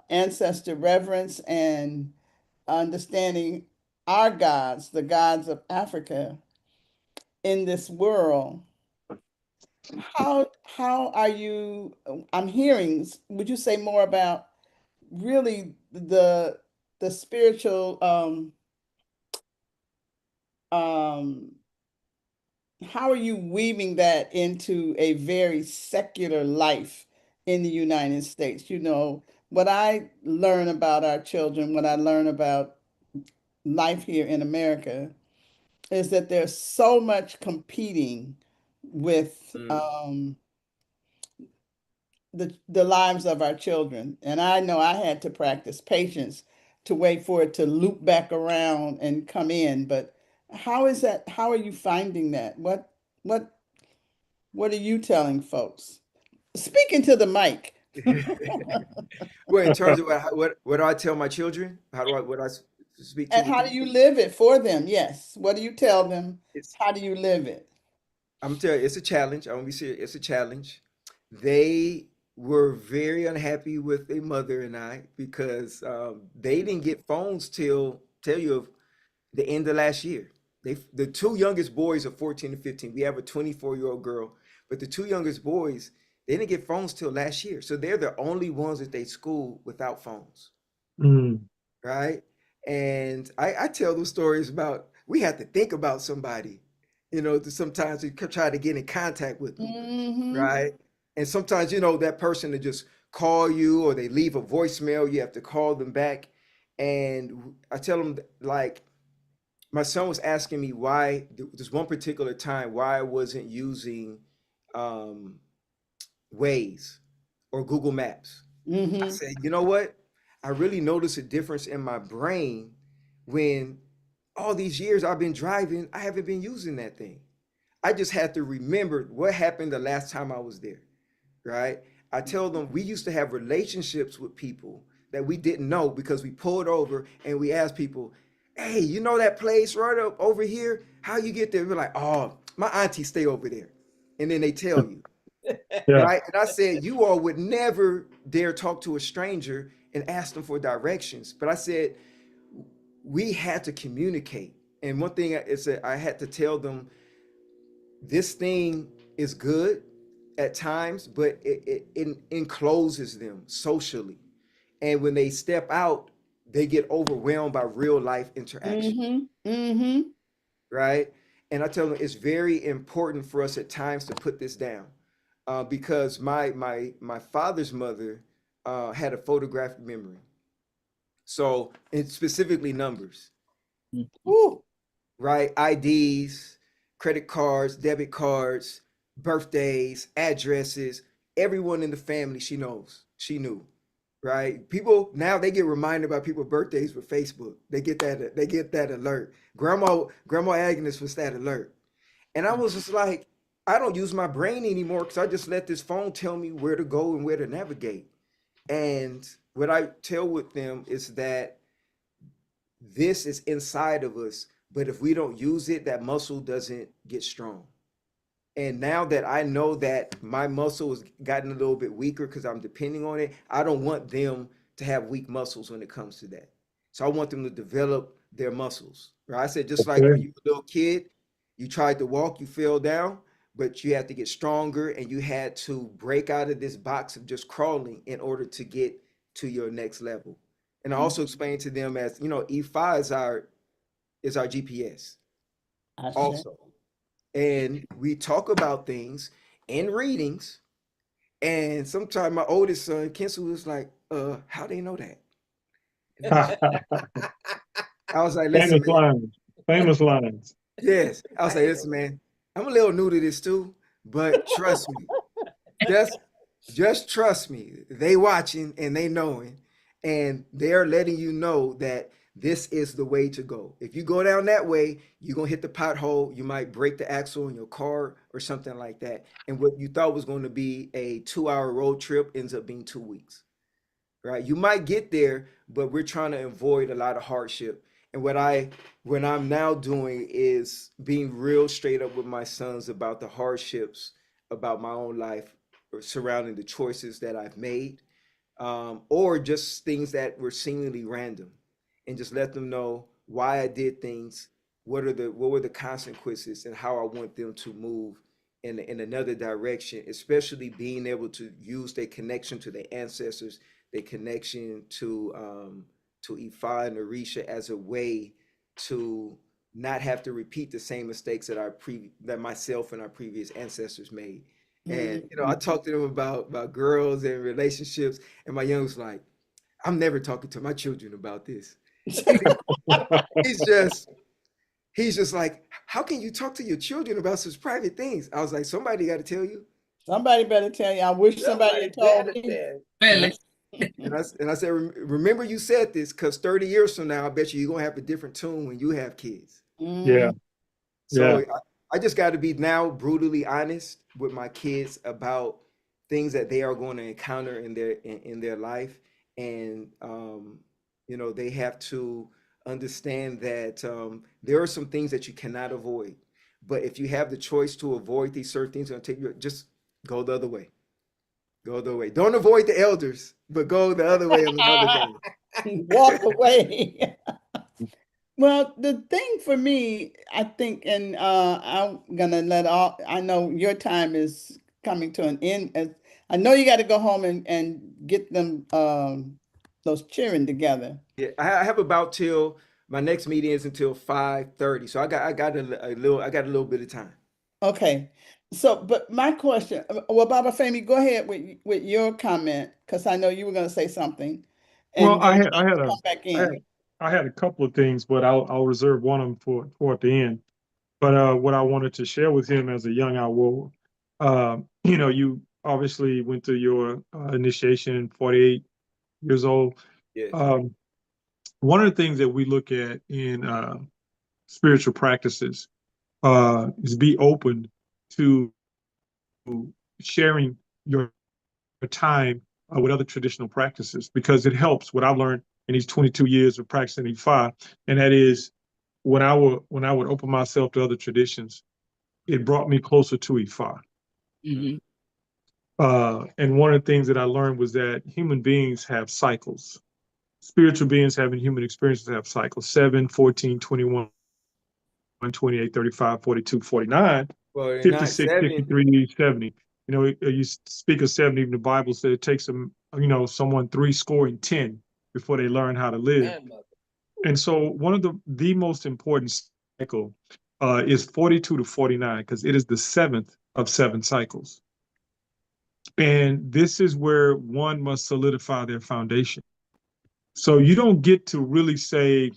ancestor reverence and understanding our gods, the gods of Africa in this world. How are you? I'm hearing. Would you say more about really the spiritual um how are you weaving that into a very secular life in the United States? What I learn about our children, what I learn about life here in America is that there's so much competing with Mm. the lives of our children. And I know I had to practice patience to wait for it to loop back around and come in. But how is that? How are you finding that? What what are you telling folks? Speaking to the mic. Well, in terms of what do I tell my children? What do I speak to And with how them? do you live it for them? Yes. What do you tell them? It's How do you live it? I'm telling you, it's a challenge. I'm gonna be serious. It's a challenge. They were very unhappy with their mother and I because they didn't get phones till tell you of the end of last year. The two youngest boys are 14 and 15. We have a 24-year-old girl, but the two youngest boys, they didn't get phones till last year. So they're the only ones at they school without phones, Mm. right? And I tell those stories about we had to think about somebody, to sometimes we try to get in contact with them, Mm-hmm. right? And sometimes, that person to just call you or they leave a voicemail, you have to call them back. And I tell them, like, my son was asking me why this one particular time why I wasn't using um, Waze or Google Maps. I Mm-hmm. said, you know what? I really noticed a difference in my brain when all these years I've been driving, I haven't been using that thing. I just had to remember what happened the last time I was there, right? I tell them we used to have relationships with people that we didn't know because we pulled over and we asked people, hey, you know that place right up over here? How you get there? We're like, oh, my auntie stay over there. And then they tell you, Yeah. right? And I said, you all would never dare talk to a stranger and ask them for directions. But I said, we had to communicate. And one thing is that I had to tell them this thing is good at times, but it encloses them socially. And when they step out, they get overwhelmed by real life interaction, Mm-hmm. Mm-hmm. right? And I tell them it's very important for us at times to put this down, because my father's mother had a photographic memory, So, and specifically numbers, Woo. right? IDs, credit cards, debit cards, birthdays, addresses, everyone in the family she knows, she knew, right? People now they get reminded about people's birthdays with Facebook. They get that alert. Grandma Agnes was that alert. And I was just like, I don't use my brain anymore because I just let this phone tell me where to go and where to navigate. And what I tell with them is that this is inside of us, but if we don't use it, that muscle doesn't get strong. And now that I know that my muscle has gotten a little bit weaker because I'm depending on it, I don't want them to have weak muscles when it comes to that. So I want them to develop their muscles. Right? I said, just like when Okay. you were a little kid, you tried to walk, you fell down, but you had to get stronger and you had to break out of this box of just crawling in order to get to your next level. And I also explained to them as, E5 is our GPS I said, also. And we talk about things in readings. And sometimes my oldest son, Kensu, was like, how they know that? I was like, listen, Famous man. lines. Famous lines. Yes. I was like, listen, man, I'm a little new to this too, but trust me. Just just trust me. They watching and they knowing, and they're letting you know that this is the way to go. If you go down that way, you're gonna hit the pothole. You might break the axle in your car or something like that. And what you thought was going to be a 2-hour road trip ends up being 2 weeks. Right? You might get there, but we're trying to avoid a lot of hardship. And what I'm now doing is being real straight up with my sons about the hardships about my own life or surrounding the choices that I've made, or just things that were seemingly random, and just let them know why I did things, what were the consequences, and how I want them to move in another direction, especially being able to use their connection to their ancestors, their connection to Ifa and Orisha as a way to not have to repeat the same mistakes that myself and our previous ancestors made. And I talked to them about girls and relationships, and my young was like, "I'm never talking to my children about this." He's just he's just like, "How can you talk to your children about such private things?" I was like, "Somebody got to tell you." somebody better tell you. I wish somebody had told better me. tell. Really? And I said, Remember you said this, because 30 years from now, I bet you're gonna have a different tune when you have kids." Yeah. Mm, So Yeah. I just got to be now brutally honest with my kids about things that they are going to encounter in their life, and they have to understand that there are some things that you cannot avoid. But if you have the choice to avoid these certain things, going to take you, just go the other way. Go the other way. Don't avoid the elders, but go the other way on another day. walk away. Well, the thing for me, I think, and I'm gonna let all, I know your time is coming to an end. I know you got to go home and get them, those cheering together. Yeah, I have about till my next meeting is until 5:30, so I got a little bit of time. Okay. So, but my question, well, Baba Femi, go ahead with your comment, because I know you were gonna say something, Well, and then come back I had in. I had a couple of things, but I'll reserve one of them for at the end. But what I wanted to share with him as a young Awo, you obviously went through your initiation, 48 years old. Yes. Um, One of the things that we look at in spiritual practices is be open to sharing your time with other traditional practices, because it helps. What I've learned in these 22 years of practicing Ifa, and that is when I would open myself to other traditions, it brought me closer to Ifa. Hmm. And one of the things that I learned was that human beings have cycles. Spiritual beings having human experiences have cycles: 7, 14, 21, 28, 35, 42, 49, Well, they're not 56, seven. 53, 70. You speak of 70, even the Bible said it takes someone 70 before they learn how to live. Grandmother. And so one of the most important cycle is 42 to 49, because it is the seventh of 7 cycles. And this is where one must solidify their foundation. So you don't get to really say,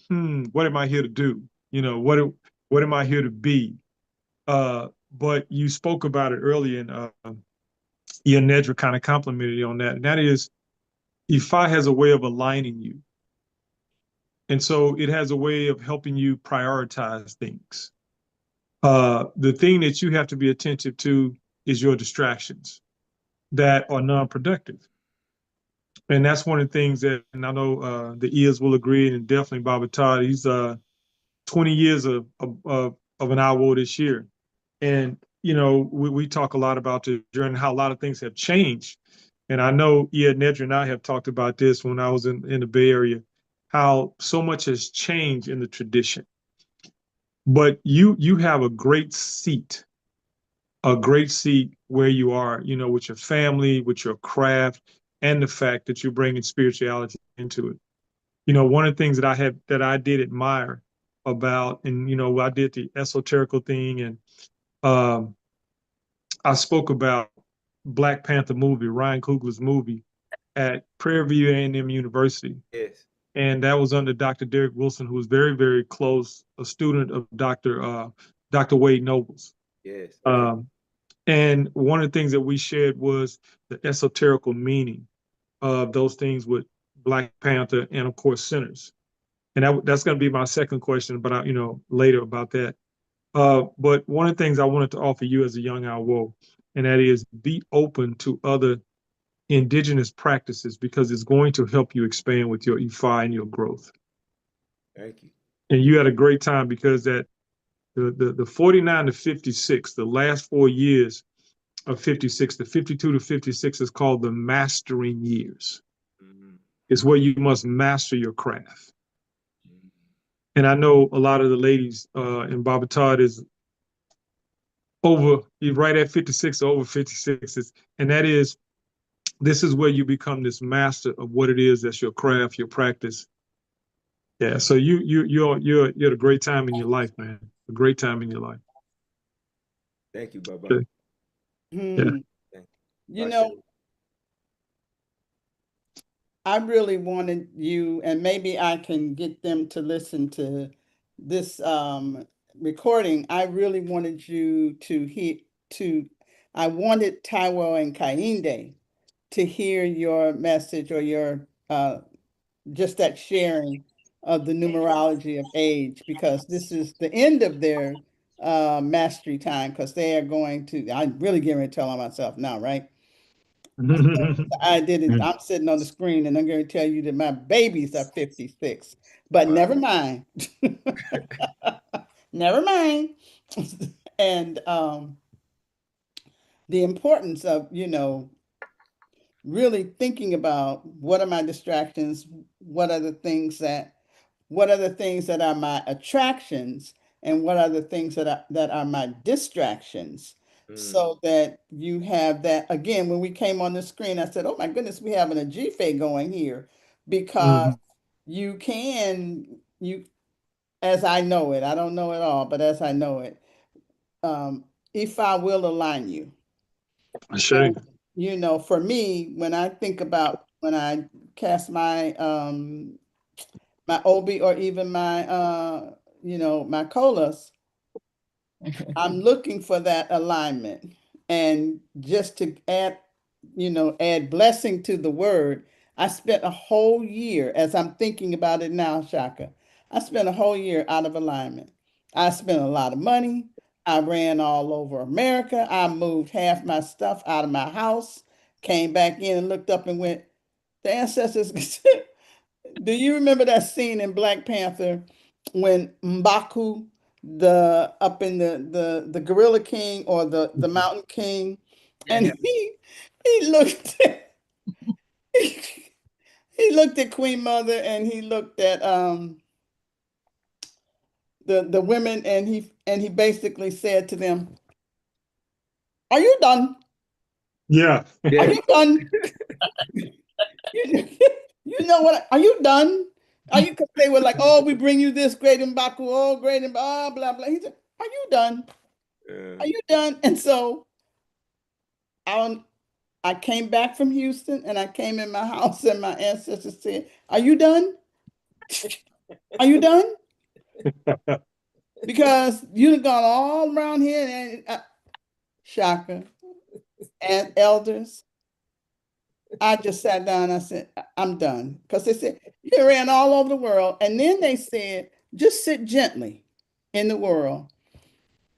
what am I here to do? What am I here to be? But you spoke about it earlier, and Ian Nedra kind of complimented you on that. And that is, Ifa has a way of aligning you. And so it has a way of helping you prioritize things. The thing that you have to be attentive to is your distractions that are non-productive. And that's one of the things that, and I know the ears will agree, and definitely Baba Todd, he's 20 years of an IWO this year. And, we talk a lot about the journey, how a lot of things have changed. And I know Nedra and I have talked about this when I was in the Bay Area, how so much has changed in the tradition. But you have a great seat where you are, with your family, with your craft, and the fact that you're bringing spirituality into it. One of the things that I did admire about, and I did the esoterical thing, and I spoke about Black Panther movie, Ryan Coogler's movie, at Prairie View A&M University. Yes. And that was under Dr. Derek Wilson, who was very, very close, a student of Dr. Wade Nobles. Yes. Okay. And one of the things that we shared was the esoterical meaning of those things with Black Panther and, of course, Sinners. And that's going to be my second question, but later about that. But one of the things I wanted to offer you as a young IWO, and that is be open to other indigenous practices, because it's going to help you expand with your Ifa and your growth. Thank you. And you had a great time, because that the 49 to 56, the last 4 years of 56, the 52 to 56 is called the mastering years. Mm-hmm. It's where you must master your craft. Mm-hmm. And I know a lot of the ladies in Baba Todd is right at 56 or over 56, and this is where you become this master of what it is that's your craft, your practice. Yeah, so you're at a great time in your life, man. A great time in your life. Thank you, Baba. Okay. Yeah. You know, I really wanted you, and maybe I can get them to listen to this recording. I really wanted you I wanted Taiwo and Kainde to hear your message, or your just that sharing of the numerology of age, because this is the end of their mastery time, because they are going to, I'm really getting ready to tell on myself now, right? I did it. I'm sitting on the screen, and I'm going to tell you that my babies are 56, but never mind. Never mind. And the importance of, really thinking about, what are my distractions? What are the things that are my attractions, and what are the things that are my distractions? So that you have that. Again, when we came on the screen, I said, oh my goodness, we having a GFA going here, because you as I know it, I don't know it all, but as I know it, if I will align you. Sure. And, for me, when I think about, when I cast my my obi, or even my my colas, I'm looking for that alignment. And just to add blessing to the word, I spent a whole year, as I'm thinking about it now, Shaka, I spent a whole year out of alignment. I spent a lot of money. I ran all over America. I moved half my stuff out of my house, came back in and looked up and went, the ancestors. Do you remember that scene in Black Panther when M'Baku, the up in the Gorilla King, or the Mountain King, and he looked at, he looked at Queen Mother, and he looked at the women, and he basically said to them, "Are you done? Yeah. Are you done? You know what? Are you done? Are you?" Because they were like, "Oh, we bring you this great M'Baku, oh great and blah blah blah." He said, "Are you done? Are you done?" And so I I came back from Houston and I came in my house and my ancestors said, "Are you done? Are you done? Because you've gone all around here and Shaka and elders." I just sat down. I said, "I'm done." Because they said, "You ran all over the world." And then they said, "Just sit gently in the world."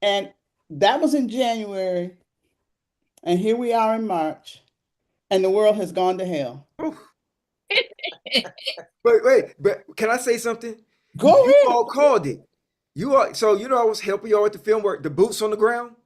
And that was in January. And here we are in March. And the world has gone to hell. Oh, but can I say something? Go You ahead. all called it. You are so you know I was helping y'all with the film work, the boots on the ground.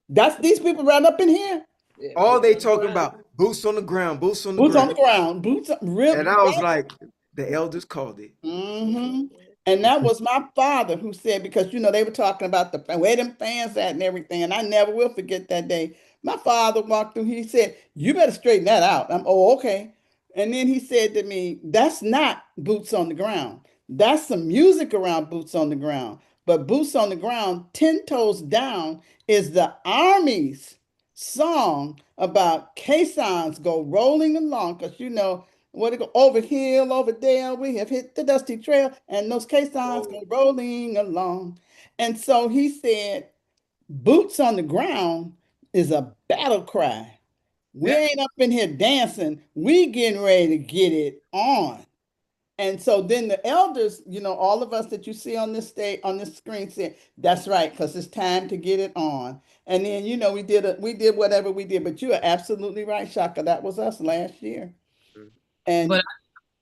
That's these people right up in here. Yeah, All boots they on the talking ground. about boots on the ground, boots on the Boots on the ground. ground. Real. And I was like, the elders called it. Hmm. And that was my father who said, because they were talking about where them fans at and everything, and I never will forget that day. My father walked through, he said, "You better straighten that out." Oh, okay. And then he said to me, "That's not boots on the ground. That's some music around boots on the ground. But boots on the ground, 10 toes down, is the Army's song about caissons go rolling along, because what it go over hill, over dale, we have hit the dusty trail, and those caissons go rolling along." And so he said, "Boots on the ground is a battle cry. We Yeah. ain't up in here dancing. We getting ready to get it on." And so then the elders, all of us that you see on this stage, on this screen, said, "That's right, because it's time to get it on." And then, we did whatever we did. But you are absolutely right, Shaka. That was us last year. Mhm. And But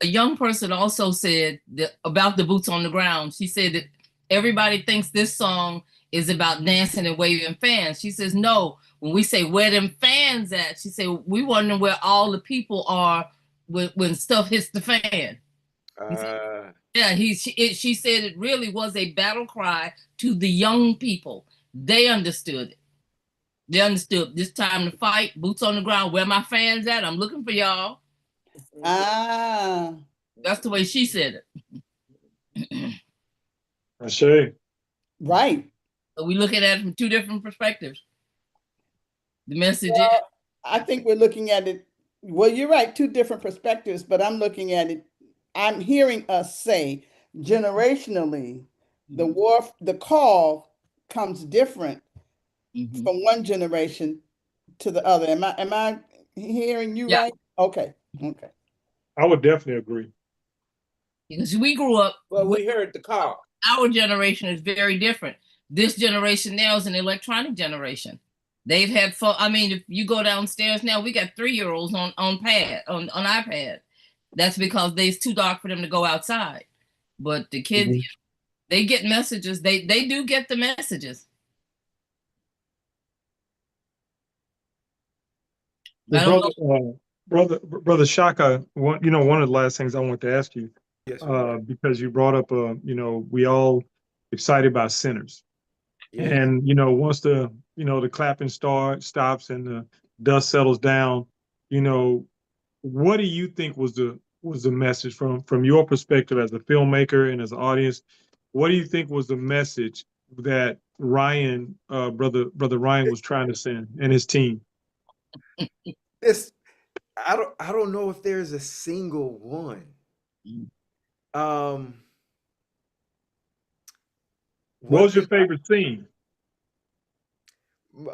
a young person also said about the boots on the ground. She said that everybody thinks this song is about dancing and waving fans. She says, no, when we say where them fans at, she said, we wonder where all the people are when stuff hits the fan. Uh, Yeah, she said it really was a battle cry to the young people. They understood it. They understood this time to fight, boots on the ground, where my fans at? I'm looking for y'all. ah, That's the way she said it. I say. right. So we look at it from two different perspectives. The message is, Well, I think we're looking at it. Well, you're right, two different perspectives, but I'm looking at it. I'm hearing us say generationally, the call comes different Mhm. from one generation to the other. Am I hearing you Yeah, right? Okay. Okay. I would definitely agree. because we grew up, Well, we heard the call. our generation is very different. This generation now is an electronic generation. They've had fun. I mean, if you go downstairs now, we got 3-year-olds on iPad. That's because it's too dark for them to go outside. But the kids, Mhm. they get messages. They do get the messages. Well, I don't brother, know. brother Shaka, one of the last things I want to ask you, yes, sir. because you brought up, we all excited about sinners. Yes. And once the clapping stops and the dust settles down, you know, what do you think was the message from your perspective as a filmmaker and as an audience? What do you think was the message that Ryan, brother Ryan, was trying to send and his team? This I don't know if there's a single one. Um What one was your thing favorite scene?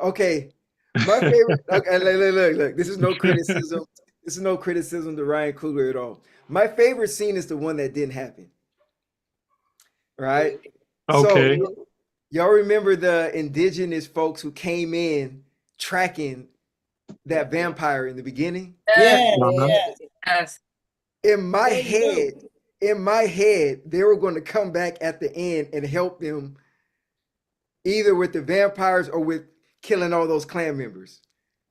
okay. My favorite okay, look, this is no criticism. This is no criticism to Ryan Coogler at all. My favorite scene is the one that didn't happen. Right? So Okay. y'all remember the indigenous folks who came in tracking that vampire in the beginning? Yes, Yes, Uh-huh. yes. yes. In my They knew. head, in my head, they were going to come back at the end and help them either with the vampires or with killing all those clan members.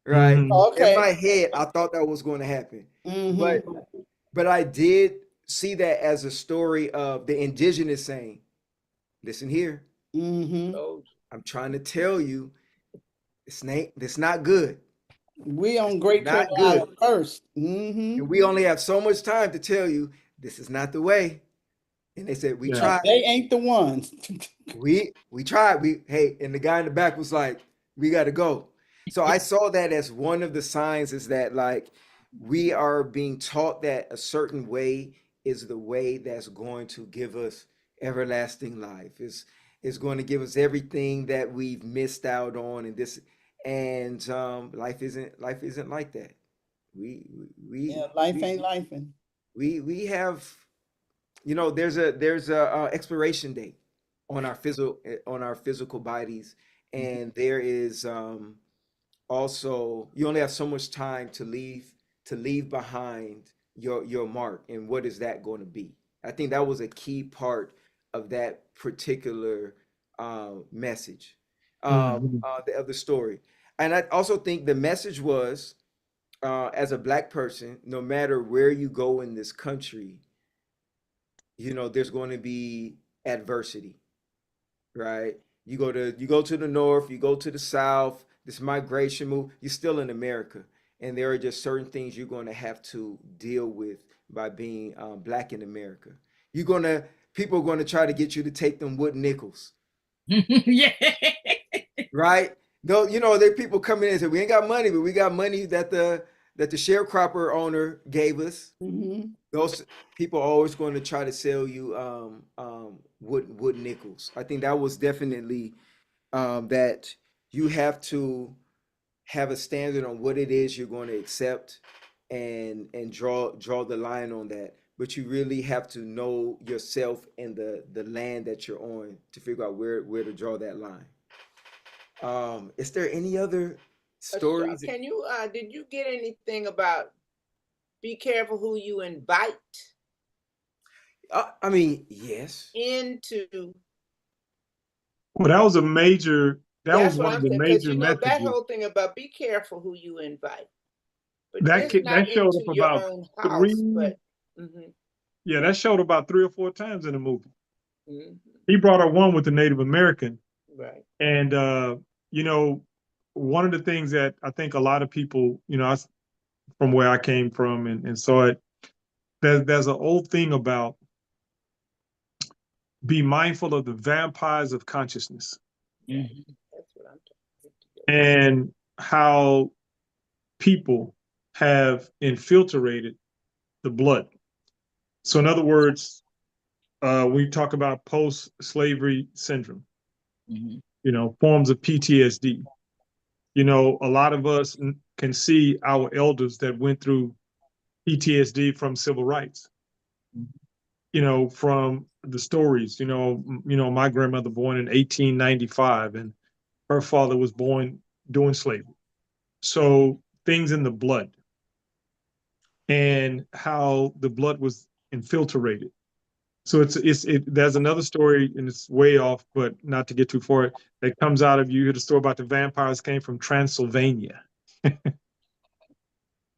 Right? Hmm. In Okay. my head, I thought that was going to happen. Mm-hmm. But I did see that as a story of the indigenous saying, listen here, Mm-hmm. Told I'm trying to tell you this not good. We on Great Turtle Not good. Island first. Mm-hmm. And we only have so much time to tell you this is not the way. And they said, we Yeah. tried. They ain't the ones. We tried. And the guy in the back was like, we got to go. So I saw that as one of the signs is that like we are being taught that a certain way is the way that's going to give us everlasting life. Is going to give us everything that we've missed out on and this and life isn't like that. We we Yeah, life we ain't lifing. we have there's a expiration date on our physical bodies, and there is also you only have so much time to leave behind your mark, and what is that going to be? I think that was a key part of that particular message Mhm. of the story. And I also think the message was, as a black person, no matter where you go in this country, there's going to be adversity, right? You go to the north, you go to the south, this migration move, you're still in America. And there are just certain things you're going to have to deal with by being black in America. You're going to People are going to try to get you to take them wood nickels, Yeah. right? No, there are people coming in and say, we ain't got money, but we got money that the sharecropper owner gave us. Hmm. Those people are always going to try to sell you wood nickels. I think that was definitely that you have to have a standard on what it is you're going to accept and draw the line on that. But you really have to know yourself and the land that you're on to figure out where to draw that line. Is there any other stories? Can you did you get anything about be careful who you invite I mean, yes. into? Well, that was That's what one of I'm the saying, because major that messages. whole thing about be careful who you invite, but just That not showed into up your about own house, three, but mhm, yeah, that showed about 3 or 4 times in the movie. mhm, He brought up one with the Native American. right. And, you know, one of the things that I think a lot of people, from where I came from and saw it, there's an old thing about be mindful of the vampires of consciousness Right. Mhm. That's what I'm talking about. and how people have infiltrated the blood. So, in other words, we talk about post-slavery syndrome, Mhm. forms of PTSD. A lot of us can see our elders that went through PTSD from civil rights. From the stories. My grandmother born in 1895, and her father was born during slavery. So things in the blood and how the blood was infiltrated. So there's another story, and it's way off, but not to get too far, that comes out of you hear the story about the vampires came from Transylvania.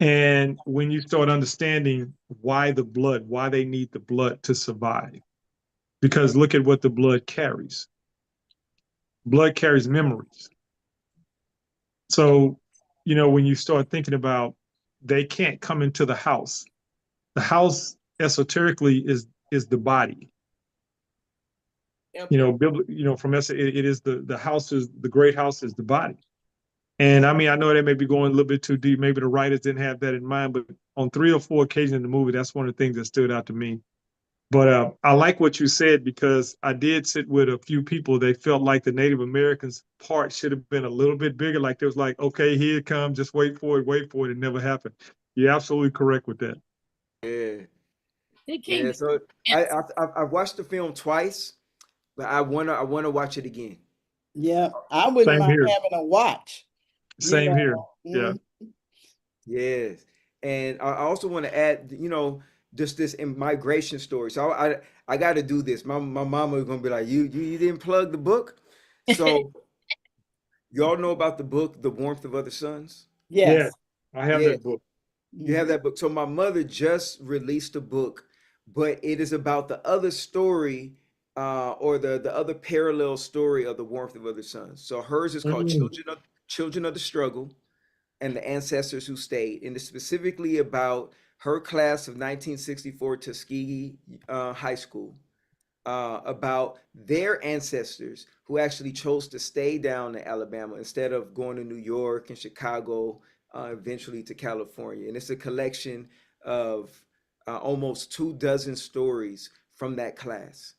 And when you start understanding why they need the blood to survive, because look at what the blood carries. Blood carries memories. So, when you start thinking about they can't come into the house esoterically is the body. Okay. From it is the house is the great house is the body. And I mean, I know that may be going a little bit too deep. Maybe the writers didn't have that in mind, but on 3 or 4 occasions in the movie, that's one of the things that stood out to me. But I like what you said because I did sit with a few people. They felt like the Native Americans part should have been a little bit bigger. Like there was like, okay, here it comes, just wait for it. It never happened. You're absolutely correct with that. Yeah, They came yeah. to So and I've watched the film twice, but I wanna watch it again. Yeah, I wouldn't Same mind here. having a watch, you Same here. know. Yeah. Yes, and I also want to add, just this migration story. So I got to do this. My mama is gonna be like, you didn't plug the book. So y'all know about the book, The Warmth of Other Suns? Yeah. Yes. I have Yes, that book. you have Hmm. that book. So my mother just released a book, but it is about the other story, or the other parallel story of The Warmth of Other Suns. So hers is called Mm. Children of the Struggle and the Ancestors Who Stayed. And it's specifically about her class of 1964 Tuskegee High School. about their ancestors who actually chose to stay down in Alabama instead of going to New York and Chicago, eventually to California. And it's a collection of almost 2 dozen stories from that class.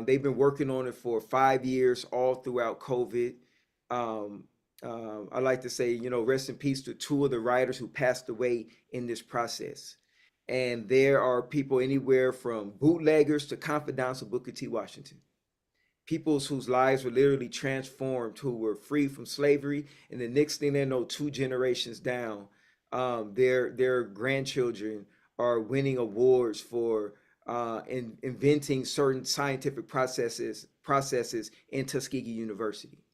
They've been working on it for 5 years, all throughout COVID. Um, I like to say, rest in peace to two of the writers who passed away in this process. And there are people anywhere from bootleggers to confidants of Booker T. Washington. Peoples whose lives were literally transformed, who were free from slavery, and the next thing they know, 2 generations down, their grandchildren are winning awards for inventing certain scientific processes in Tuskegee University,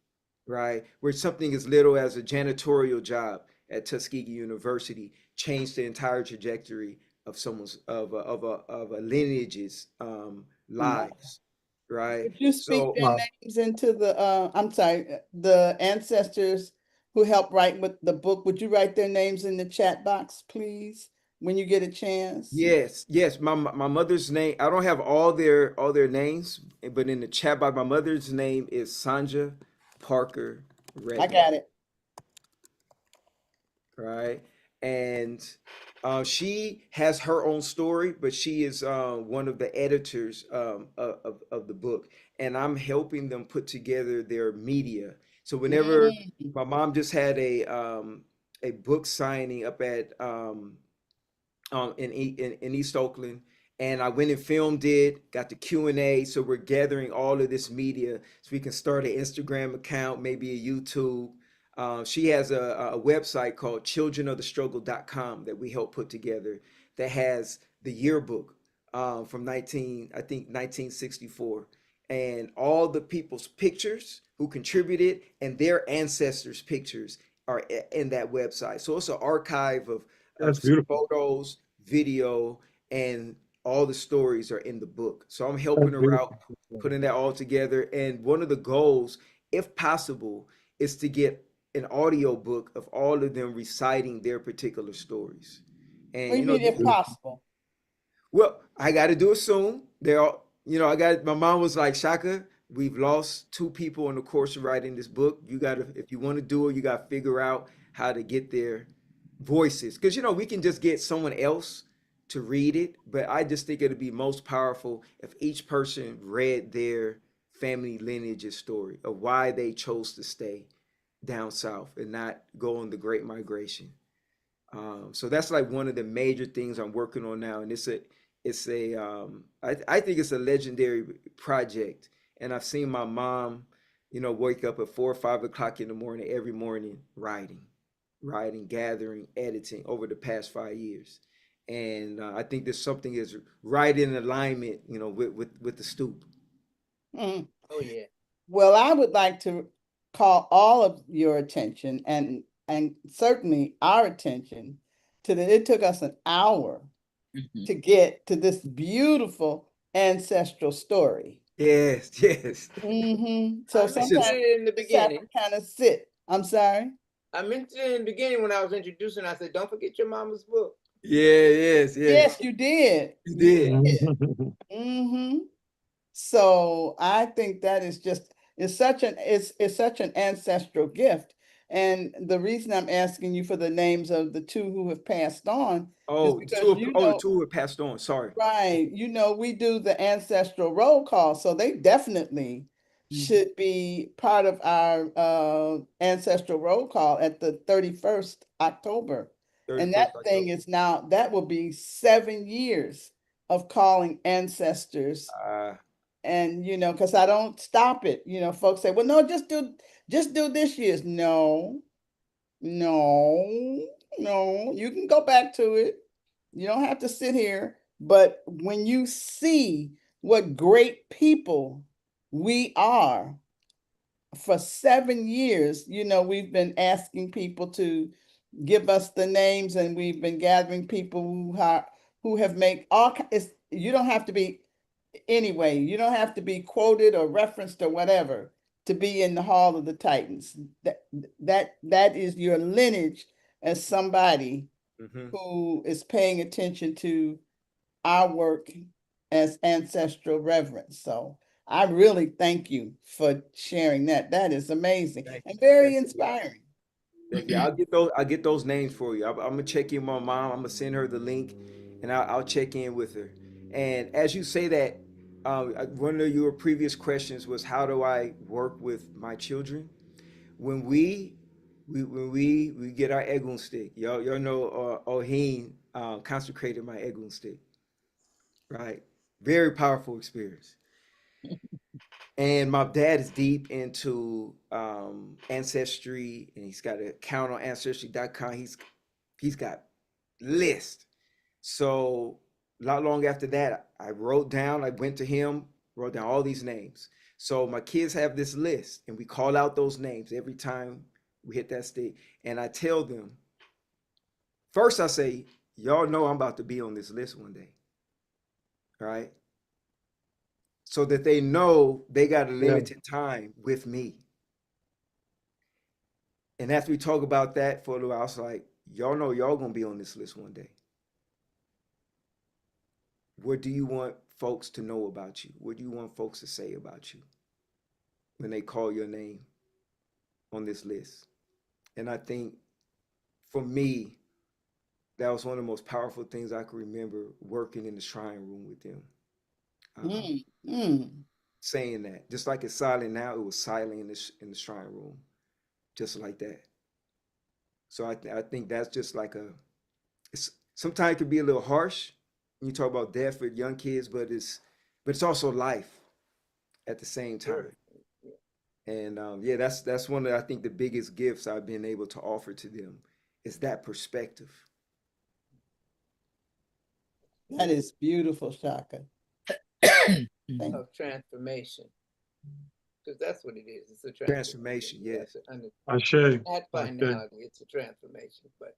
right? Where something as little as a janitorial job at Tuskegee University changed the entire trajectory of someone's of a lineage's Wow. lives, right? Could you speak So their Wow. names into the, I'm sorry, the ancestors who helped write with the book? Would you write their names in the chat box, please, when you get a chance? yes, yes, my mother's name, I don't have all their names, but in the chat box, my mother's name is Sanja Parker I Redmond. got it. Right? And she has her own story, but she is one of the editors of the book, and I'm helping them put together their media. So whenever Mm. my mom just had a book signing up at in East Oakland, and I went and filmed it. Got the Q&A, so we're gathering all of this media so we can start an Instagram account, maybe a YouTube. She has a website called childrenofthestruggle.com that we helped put together that has the yearbook from 1964, and all the people's pictures who contributed and their ancestors' pictures are in that website. So it's an archive That's of beautiful. photos, video, and all the stories are in the book. So I'm That's helping her out, beautiful. putting that all together. And one of the goals, if possible, is to get an audio book of all of them reciting their particular stories. What And do you mean, if possible? well, I got to do it soon. They're all, I got, my mom was like, Shaka, we've lost 2 people in the course of writing this book. You got to, if you want to do it, you got to figure out how to get their voices. Because, we can just get someone else to read it. But I just think it'd be most powerful if each person read their family lineage's story of why they chose to stay down south and not go on the Great Migration. So that's like one of the major things I'm working on now, and I think it's a legendary project. And I've seen my mom, wake up at 4 or 5 o'clock in the morning every morning writing, gathering, editing over the past 5 years. And I think there's something is right in alignment, with the stoop. Mm. Oh yeah. Well, I would like to call all of your attention and certainly our attention to that it took us an hour Mhm. to get to this beautiful ancestral story. Yes, yes. So I I mentioned should. sometimes it in the we just have to beginning. kind of sit. I'm sorry. I mentioned it in the beginning when I was introducing. I said, "Don't forget your mama's book." Yeah, yes, yes. Yes, you did. You You did. did. So I think that is just it's such an ancestral gift. And the reason I'm asking you for the names of the two who have passed on is Oh, because the 2 who passed on. Sorry. right, we do the ancestral roll call, so they definitely Mhm. should be part of our ancestral roll call at the 31st October. And that 31st thing October. is now, that will be 7 years of calling ancestors. Uh, And because I don't stop it. Folks say, well, no, just do this year's. No, no, no, you can go back to it. You don't have to sit here. But when you see what great people we are, for 7 years, we've been asking people to give us the names, and we've been gathering people who have made you don't have to be anyway, you don't have to be quoted or referenced or whatever to be in the Hall of the Titans. That is your lineage as somebody mhm. who is paying attention to our work as ancestral reverence. So I really thank you for sharing that. That is amazing and very inspiring. Thank you. I'll get those names for you. I'm gonna check in with my mom. I'm gonna send her the link, and I'll check in with her. And as you say that, one of your previous questions was how do I work with my children? When we get our egun stick, y'all know Oheen consecrated my egun stick, right? Very powerful experience. And my dad is deep into ancestry, and he's got an account on ancestry.com. He's got lists. So not long after that, I went to him, wrote down all these names. So my kids have this list, and we call out those names every time we hit that stick. And I tell them, first I say, y'all know I'm about to be on this list one day, right? So that they know they got a limited time with me. And after we talk about that for a little while, I was like, y'all know y'all gonna be on this list one day. What do you want folks to know about you? What do you want folks to say about you when they call your name on this list? And I think for me, that was one of the most powerful things I can remember working in the shrine room with them. Saying that, just like it's silent now, it was silent in the shrine room, just like that. So I think that's just like sometimes it can be a little harsh when you talk about death with young kids, but it's also life at the same time. And yeah, that's one of I think the biggest gifts I've been able to offer to them is that perspective. That is beautiful, Shaka. Of transformation. Because that's what it is. It's a transformation. Yes. I say. Not finality. It's a transformation. But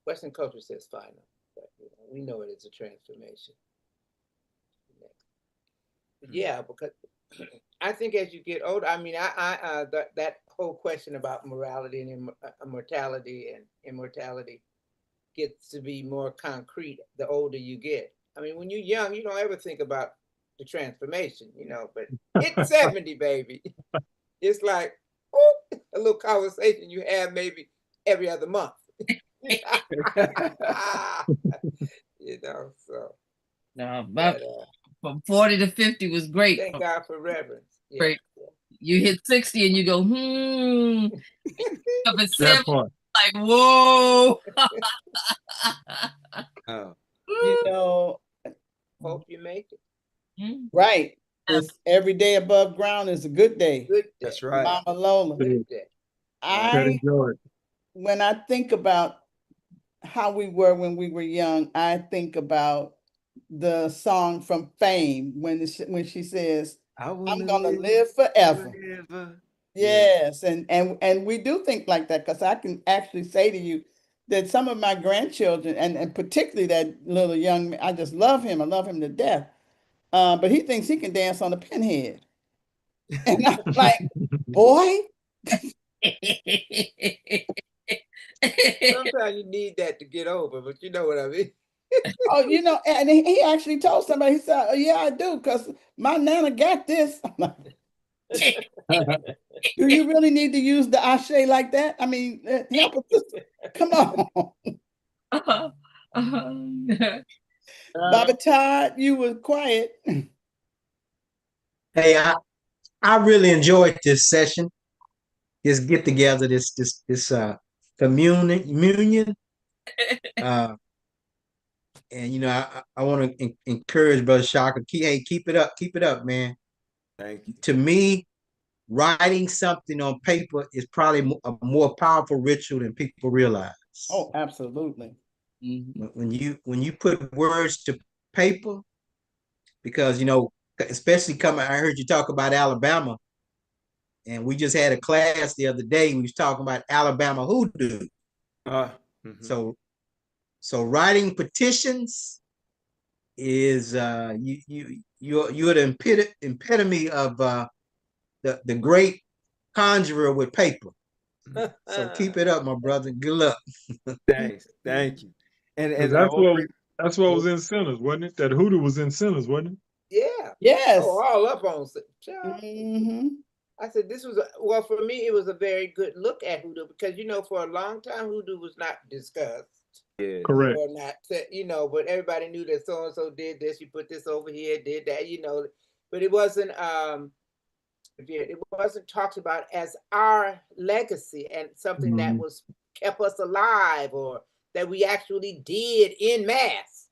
Western culture says final. But we know it is a transformation. Yeah, because I think as you get older, I mean, that whole question about morality and immortality and immortality gets to be more concrete the older you get. I mean, when you're young, you don't ever think about the transformation, but it's 70, baby. It's like a little conversation you have maybe every other month. So. No, but from 40 to 50 was great. Thank God for reverence. Yeah. Great. You hit 60 and you go, Up at 70, like, whoa. Hope you make it. Right. It's every day above ground is a good day. Good day. That's right. Mama Lola. Good day. When I think about how we were when we were young, I think about the song from Fame when she says, I'm gonna live forever. Yes, and we do think like that because I can actually say to you that some of my grandchildren and particularly that little young man, I just love him. I love him to death. But he thinks he can dance on a pinhead. And I'm like, boy. Sometimes you need that to get over, but you know what I mean? Oh, and he actually told somebody, he said, oh, yeah, I do, because my nana got this. Do you really need to use the ashe like that? I mean, help us. Come on. Baba Todd, you were quiet. Hey, I really enjoyed this session, this get together, this communion. And I want to encourage Brother Shaka, keep it up, man. Thank you. To me, writing something on paper is probably a more powerful ritual than people realize. Oh, absolutely. When you put words to paper, because especially I heard you talk about Alabama, and we just had a class the other day. We was talking about Alabama hoodoo. So writing petitions is you're the epitome of the great conjurer with paper. So keep it up, my brother. Good luck. Thanks. Thank you. And that's what That's what was in Sinners, wasn't it? That hoodoo was in Sinners, wasn't it? Yeah. Yes. Oh, all up on it. Mm-hmm. I said this was well for me. It was a very good look at hoodoo because for a long time hoodoo was not discussed Yeah. Correct. or not said, but everybody knew that so and so did this. You put this over here, did that, but it wasn't it wasn't talked about as our legacy and something that was kept us alive or that we actually did in mass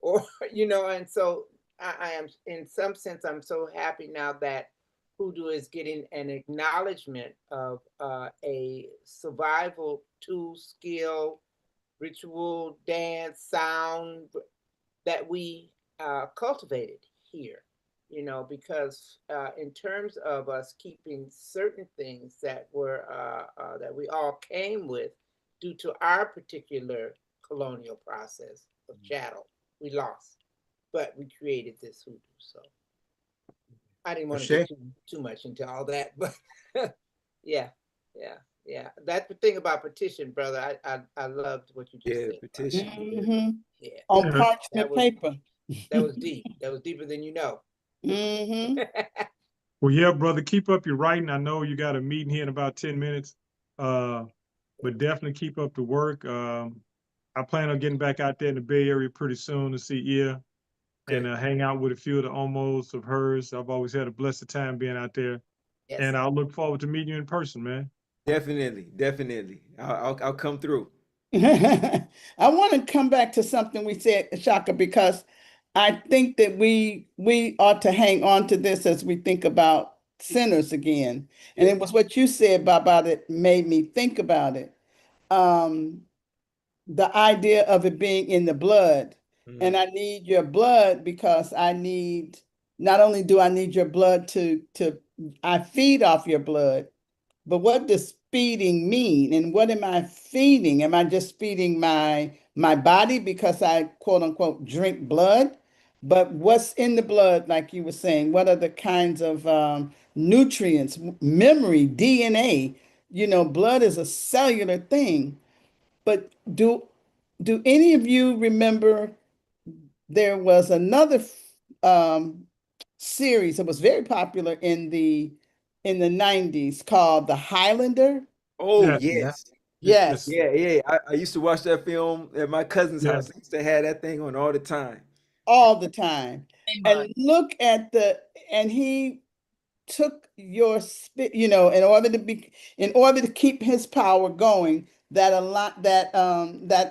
or and so I am in some sense I'm so happy now that hoodoo is getting an acknowledgement of a survival tool, skill, ritual, dance, sound that we cultivated here, because in terms of us keeping certain things that were that we all came with due to our particular colonial process of chattel, we lost, but we created this hoodoo. So I didn't want to get too much into all that, but yeah, yeah, yeah. That's the thing about petition, brother. I loved what you just Yeah, said. petition. Mm-hmm. Yeah, On Yeah. parchment paper. that was deep. That was deeper than you know. Mm-hmm. Well, yeah, brother, keep up your writing. I know you got a meeting here in about 10 minutes, but definitely keep up the work. I plan on getting back out there in the Bay Area pretty soon to see Ia and hang out with a few of the almost of hers. I've always had a blessed time being out there, Yes. and I'll look forward to meeting you in person, man. Definitely, definitely. I'll come through. I want to come back to something we said, Shaka, because I think that we ought to hang on to this as we think about sinners again. And it was what you said about it made me think about it. Um, the idea of it being in the blood. And I need your blood because I need, not only do I need your blood I feed off your blood, but what does feeding mean? And what am I feeding? Am I just feeding my body because I quote unquote drink blood? But what's in the blood, like you were saying? What are the kinds of nutrients, memory, DNA? Blood is a cellular thing. But do any of you remember there was another um, series that was very popular in the 90s called The Highlander? Oh Yeah, Yeah. yes. Yes, yes, Yeah, yeah. I used to watch that film at my cousin's house. yes. They used to have that thing on all the time. all the time. But And look at and he took your spirit, in order to keep his power going, that a lot that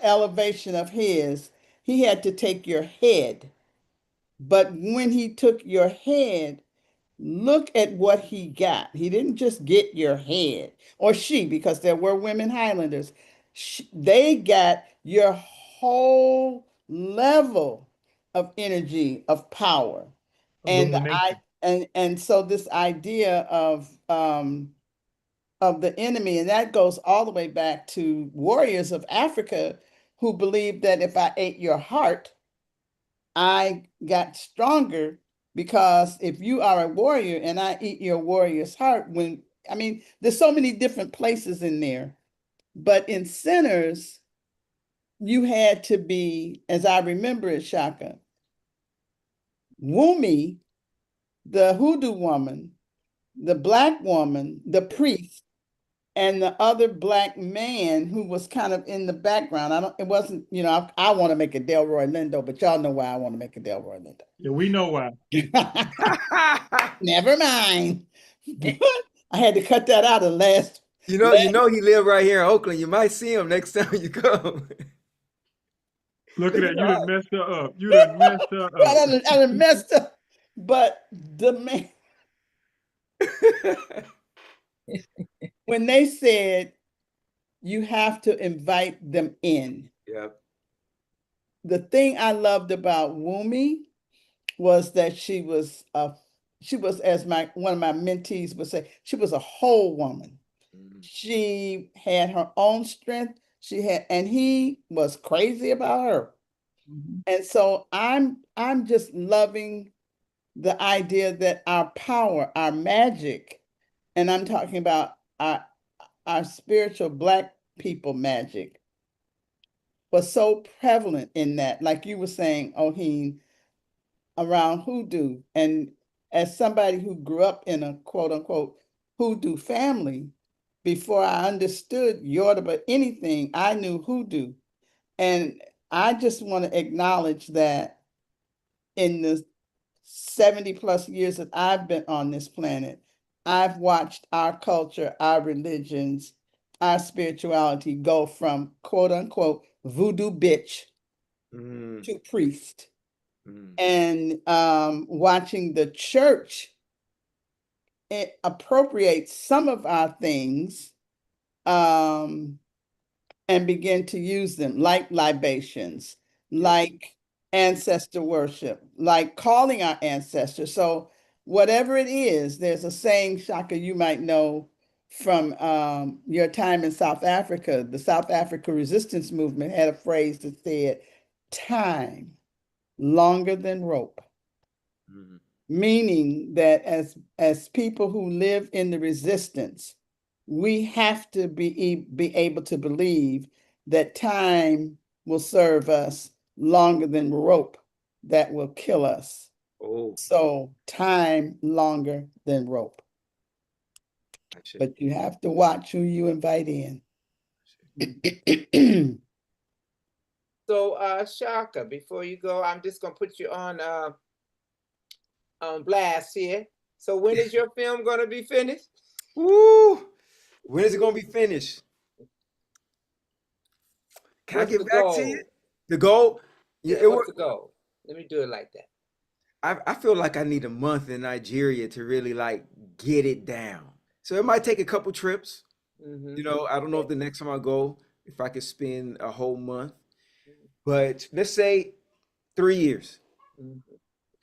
elevation of his, he had to take your head. But when he took your head, look at what he got. He didn't just get your head, or she, because there were women Highlanders. They got your whole level of energy, of power. And Illumination. and so this idea of the enemy, and that goes all the way back to warriors of Africa who believed that if I ate your heart, I got stronger, because if you are a warrior and I eat your warrior's heart, there's so many different places in there. But in sinners, you had to be, as I remember it, Shaka, Wumi, the hoodoo woman, the black woman, the priest, and the other black man who was kind of in the background. It wasn't, I want to make a Delroy Lindo, but y'all know why I want to make a Delroy Yeah, we know why. Lindo. Never mind. I had to cut that out of You know he live right here in Oakland. You might see him next time you come. Look at Look that. at You done that. messed her up. You done messed her up. I done messed up. But the man, when they said you have to invite them in, Yep. the thing I loved about Wumi was that she was, as one of my mentees would say, she was a whole woman. Mhm. She had her own strength. And he was crazy about her. And so I'm just loving the idea that our power, our magic, and I'm talking about our spiritual Black people magic, was so prevalent in that, like you were saying, Oheen, around hoodoo. And as somebody who grew up in a quote unquote hoodoo family, before I understood Yoruba anything, I knew hoodoo. And I just want to acknowledge that in the 70 plus years that I've been on this planet, I've watched our culture, our religions, our spirituality go from quote unquote voodoo bitch Mm, to priest. mm. And watching the church appropriate some of our things um, and begin to use them like libations, Yes. like ancestor worship, like calling our ancestors. So whatever it is, there's a saying, Shaka, you might know from your time in South Africa. The South Africa resistance movement had a phrase that said, time longer than rope. Mm. Meaning that as people who live in the resistance, we have to be able to believe that time will serve us longer than rope that will kill us. Oh, So time longer than rope. I see. But you have to watch who you invite in. So, Shaka, before you go, I'm just gonna put you on blast here. So, when is your film gonna be finished? Woo! When is it gonna be finished? Can I What's the get back to you? goal? The goal? Yeah, Yeah, it what's was. the goal? Let me do it like that. I feel like I need a month in Nigeria to really like get it down. So it might take a couple trips. Mm-hmm. You know, I don't know if the next time I go, if I could spend a whole month, but let's say 3 years. Mm-hmm.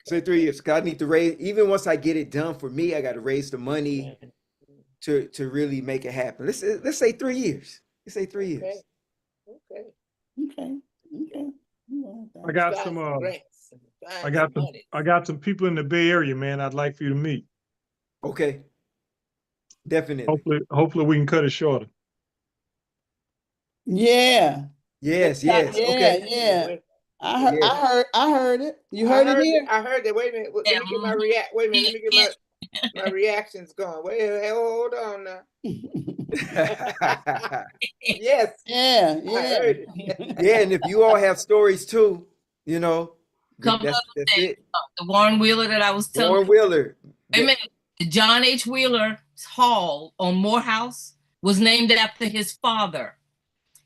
Say 3 years. 'Cause I need to raise, even once I get it done for me, I got to raise the money Okay. to really make it happen. Let's say 3 years. Let's say 3 years. Okay. Okay. Okay. Okay. I Let's got find some some grants and I find some got some money. I got some people in the Bay Area, man, I'd like for you to meet. Okay, definitely. Hopefully we can cut it shorter. Yeah. Yes, yes. Yeah, Okay. Yeah, yeah. wait. I heard, Yeah. I heard it. You heard it here? I heard that. Wait a minute. Yeah, Let me get my react. Wait a minute. Let me get yeah. my reactions going. Wait, hold on now. Yes, Yeah, I yeah. heard it. Yeah, and if you all have stories too, you know, Couple that's other that's things. it. The Warren Wheeler that I was telling Warren Wheeler. Wait a minute. The John H. Wheeler Hall on Morehouse was named after his father.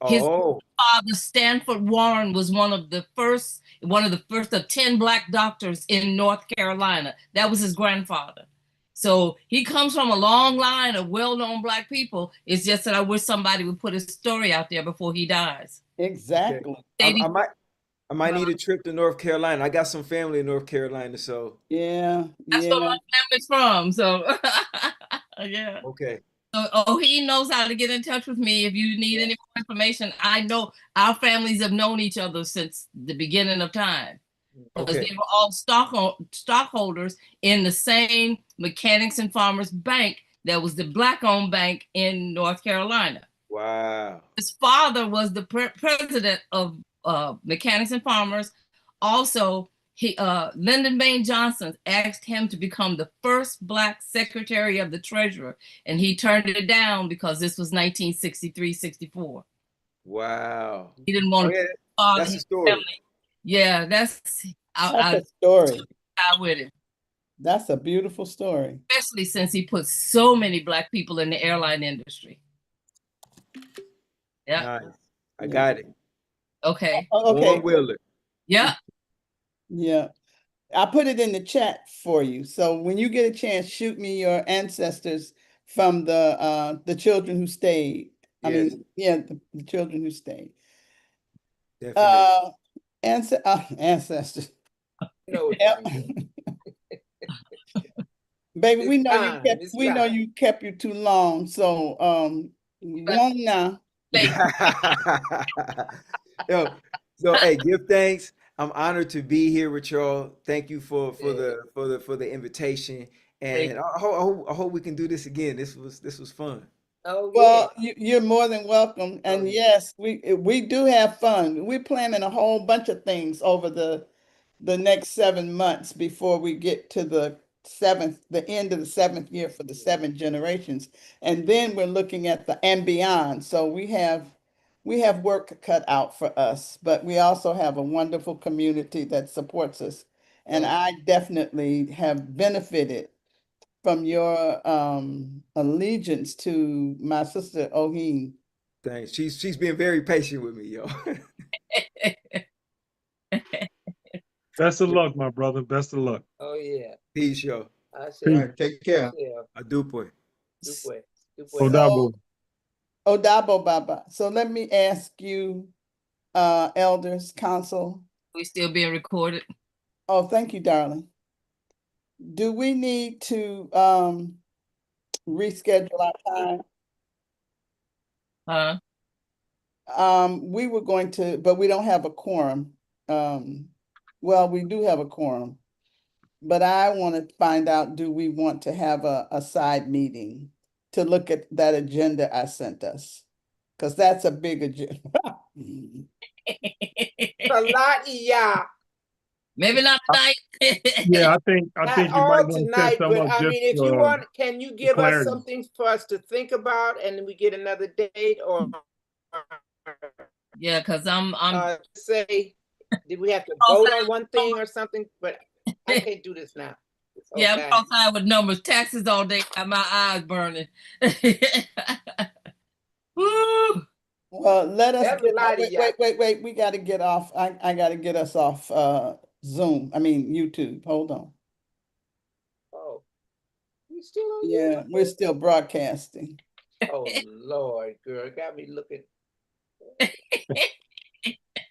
His Oh, father, Stanford Warren, was one of the first of 10 black doctors in North Carolina. That was his grandfather. So he comes from a long line of well-known black people. It's just that I wish somebody would put his story out there before he dies. okay. Exactly. I, 80, I might I might need a trip to North Carolina. I got some family in North Carolina, so Yeah, that's where yeah. my family's from. So yeah. okay. So he knows how to get in touch with me if you need Yeah. any more information. I know our families have known each other since the beginning of time because Okay. they were all stockholders in the same Mechanics and Farmers Bank that was the black-owned bank in North Carolina. Wow. His father was the president of Mechanics and Farmers. Also, Lyndon Baines Johnson asked him to become the first black secretary of the treasurer, and he turned it down because this was 1963-64. Wow. He didn't Oh want to yeah, father that's the his story. family. Yeah, That's I a story. die with him, That's a beautiful story. especially since he put so many black people in the airline industry. Yeah. Nice. I Yeah. got it. Okay. Warren Okay. Wheeler. Yeah. Yeah. I put it in the chat for you. So when you get a chance, shoot me your ancestors from the children who stayed. I Yes, mean, yeah, the children who stayed. definitely. Uh, ancestors. You know what to Yep. be doing. Baby, It's time. It's we know time. you kept you too long. So go But on now. thank Yo, so hey, give thanks. I'm honored to be here with y'all. Thank you for Yeah. the invitation, thank and I hope we can do this again. This was fun. Oh, Well, yeah. you're more than welcome. Oh, And yeah. yes, we do have fun. We're planning a whole bunch of things over the next 7 months before we get to the end of the 7th year for the 7 generations. And then we're looking at and beyond. So we have work cut out for us, but we also have a wonderful community that supports us. And Oh, I definitely have benefited from your allegiance to my sister Oheen. Thanks. She's been very patient with me, yo. Best of luck, my brother. Best of luck. oh, yeah. Peace, yo. I All say, right, take care. yeah, A dupe. dupe, dupe. So, Odabo. Odabo Baba. So let me ask you, elders, council. We still being recorded. Oh, thank you, darling. Do we need to reschedule our time? We were going to, but we don't have a quorum. Well, we do have a quorum, but I want to find out, do we want to have a side meeting to look at that agenda I sent us? Because that's a big agenda. A lot, yeah. Maybe not tonight. Yeah, I Not think you might all want to set tonight, some but up I just mean, if you want, can you give us clarity. something for us to think about and we get another date, or Yeah, because I'm say, did we have to vote on one thing or something? But I can't do this now. yeah, I'm outside with numbers, taxes all day, got my eyes burning. Woo! Well, let us That's a get, lot of wait, we gotta get off, I gotta get us off, Zoom, YouTube, hold on. Oh, we still on Yeah, we're still broadcasting. Oh, Lord, girl, got me looking.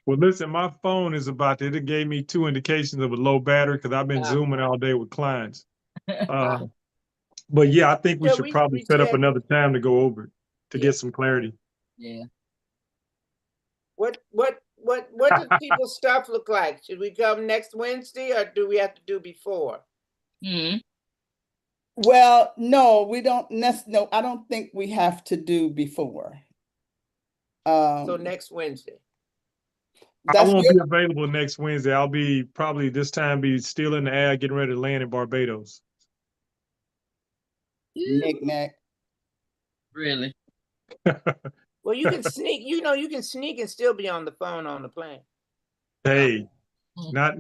Well, listen, my phone is about to, it gave me 2 indications of a low battery because I've been Zooming all day with clients. But yeah, I think we Yeah, should probably set up another time to go over it to get some clarity. Yeah. What does people's stuff look like? Should we come next Wednesday or do we have to do before? Well, no, we don't no, I don't think we have to do before. So next Wednesday. I won't be available next Wednesday. I'll be probably this time be still in the air, getting ready to land in Barbados. Knick-knack. Really? Well, you can sneak, you can sneak and still be on the phone on the plane. Hey, not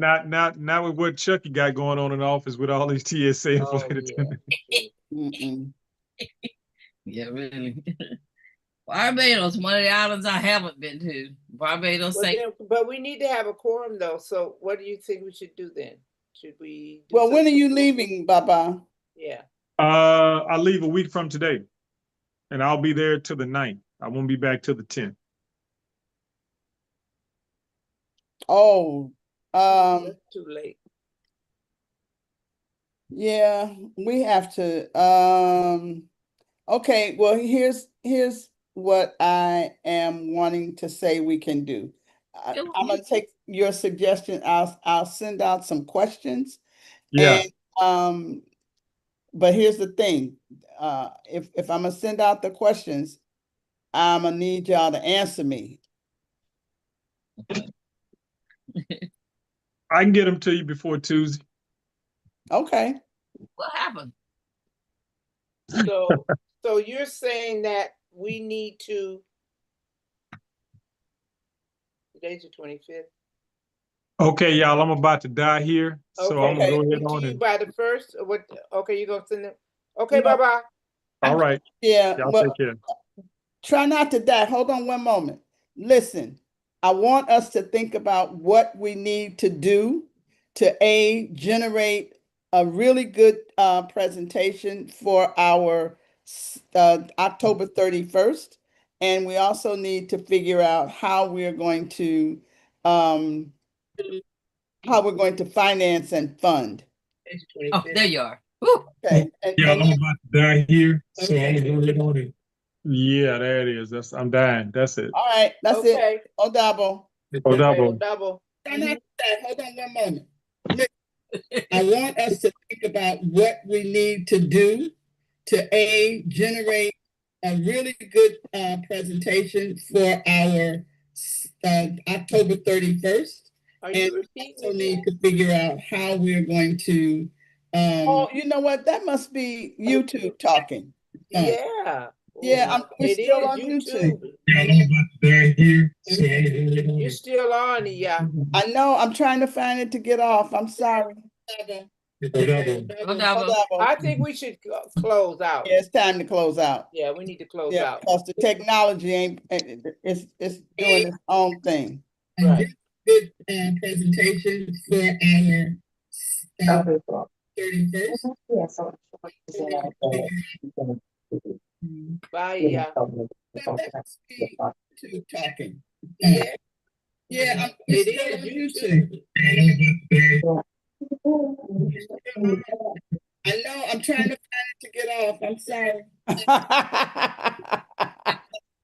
with what Chucky got going on in the office with all these TSA and flight attendants. Yeah, really. Barbados, one of the islands I haven't been to. Barbados. But we need to have a quorum though. So what do you think we should do then? Should we? Well, when are you leaving, Baba? Yeah. I leave a week from today, and I'll be there till the 9th. I won't be back till the 10th. Oh, that's too late. Yeah, we have to. Okay, well, here's what I am wanting to say we can do. I'm gonna take your suggestion. I'll send out some questions. Yeah. And but here's the thing. If I'm gonna send out the questions, I'm gonna need y'all to answer me. I can get them to you before Tuesday. Okay. What happened? So you're saying that we need to. Today's the 25th. Okay, y'all, I'm about to die here. So I'm gonna go ahead on to you and by the 1st, or what? Okay, you're gonna send them. Okay, bye-bye. all right. Yeah, Y'all well, take care. try not to die. Hold on one moment. Listen, I want us to think about what we need to do to generate a really good presentation for our October 31st. And we also need to figure out how we're going to finance and fund. Oh, there you are. Okay. Yeah, I'm about to die here. So I'm gonna go ahead on it. Yeah, there it is. I'm dying. That's it. All right, that's it. Odabo. Odabo. Double. Hold on one moment. I want us to think about what we need to do to generate a really good presentation for our October 31st. Are And you repeating also it? need to figure out how we're going to. Oh, you know what? That must be YouTube talking. Yeah. Yeah, we're It still is on YouTube. You're still on, yeah. I know. I'm trying to find it to get off. I'm sorry. Whatever. I think we should close out. Yeah, it's time to close out. Yeah, we need to close Yeah, out. because the technology ain't, it's doing its own thing. Right. Good presentation for our 31st. Bye, yeah. That's YouTube talking. Yeah, we're It still on is YouTube. YouTube. I know. I'm trying to find it to get off. I'm sorry.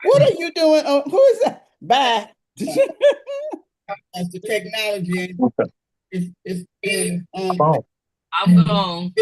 What are you doing? Oh, who is that? Bye. As the technology is I'm gone.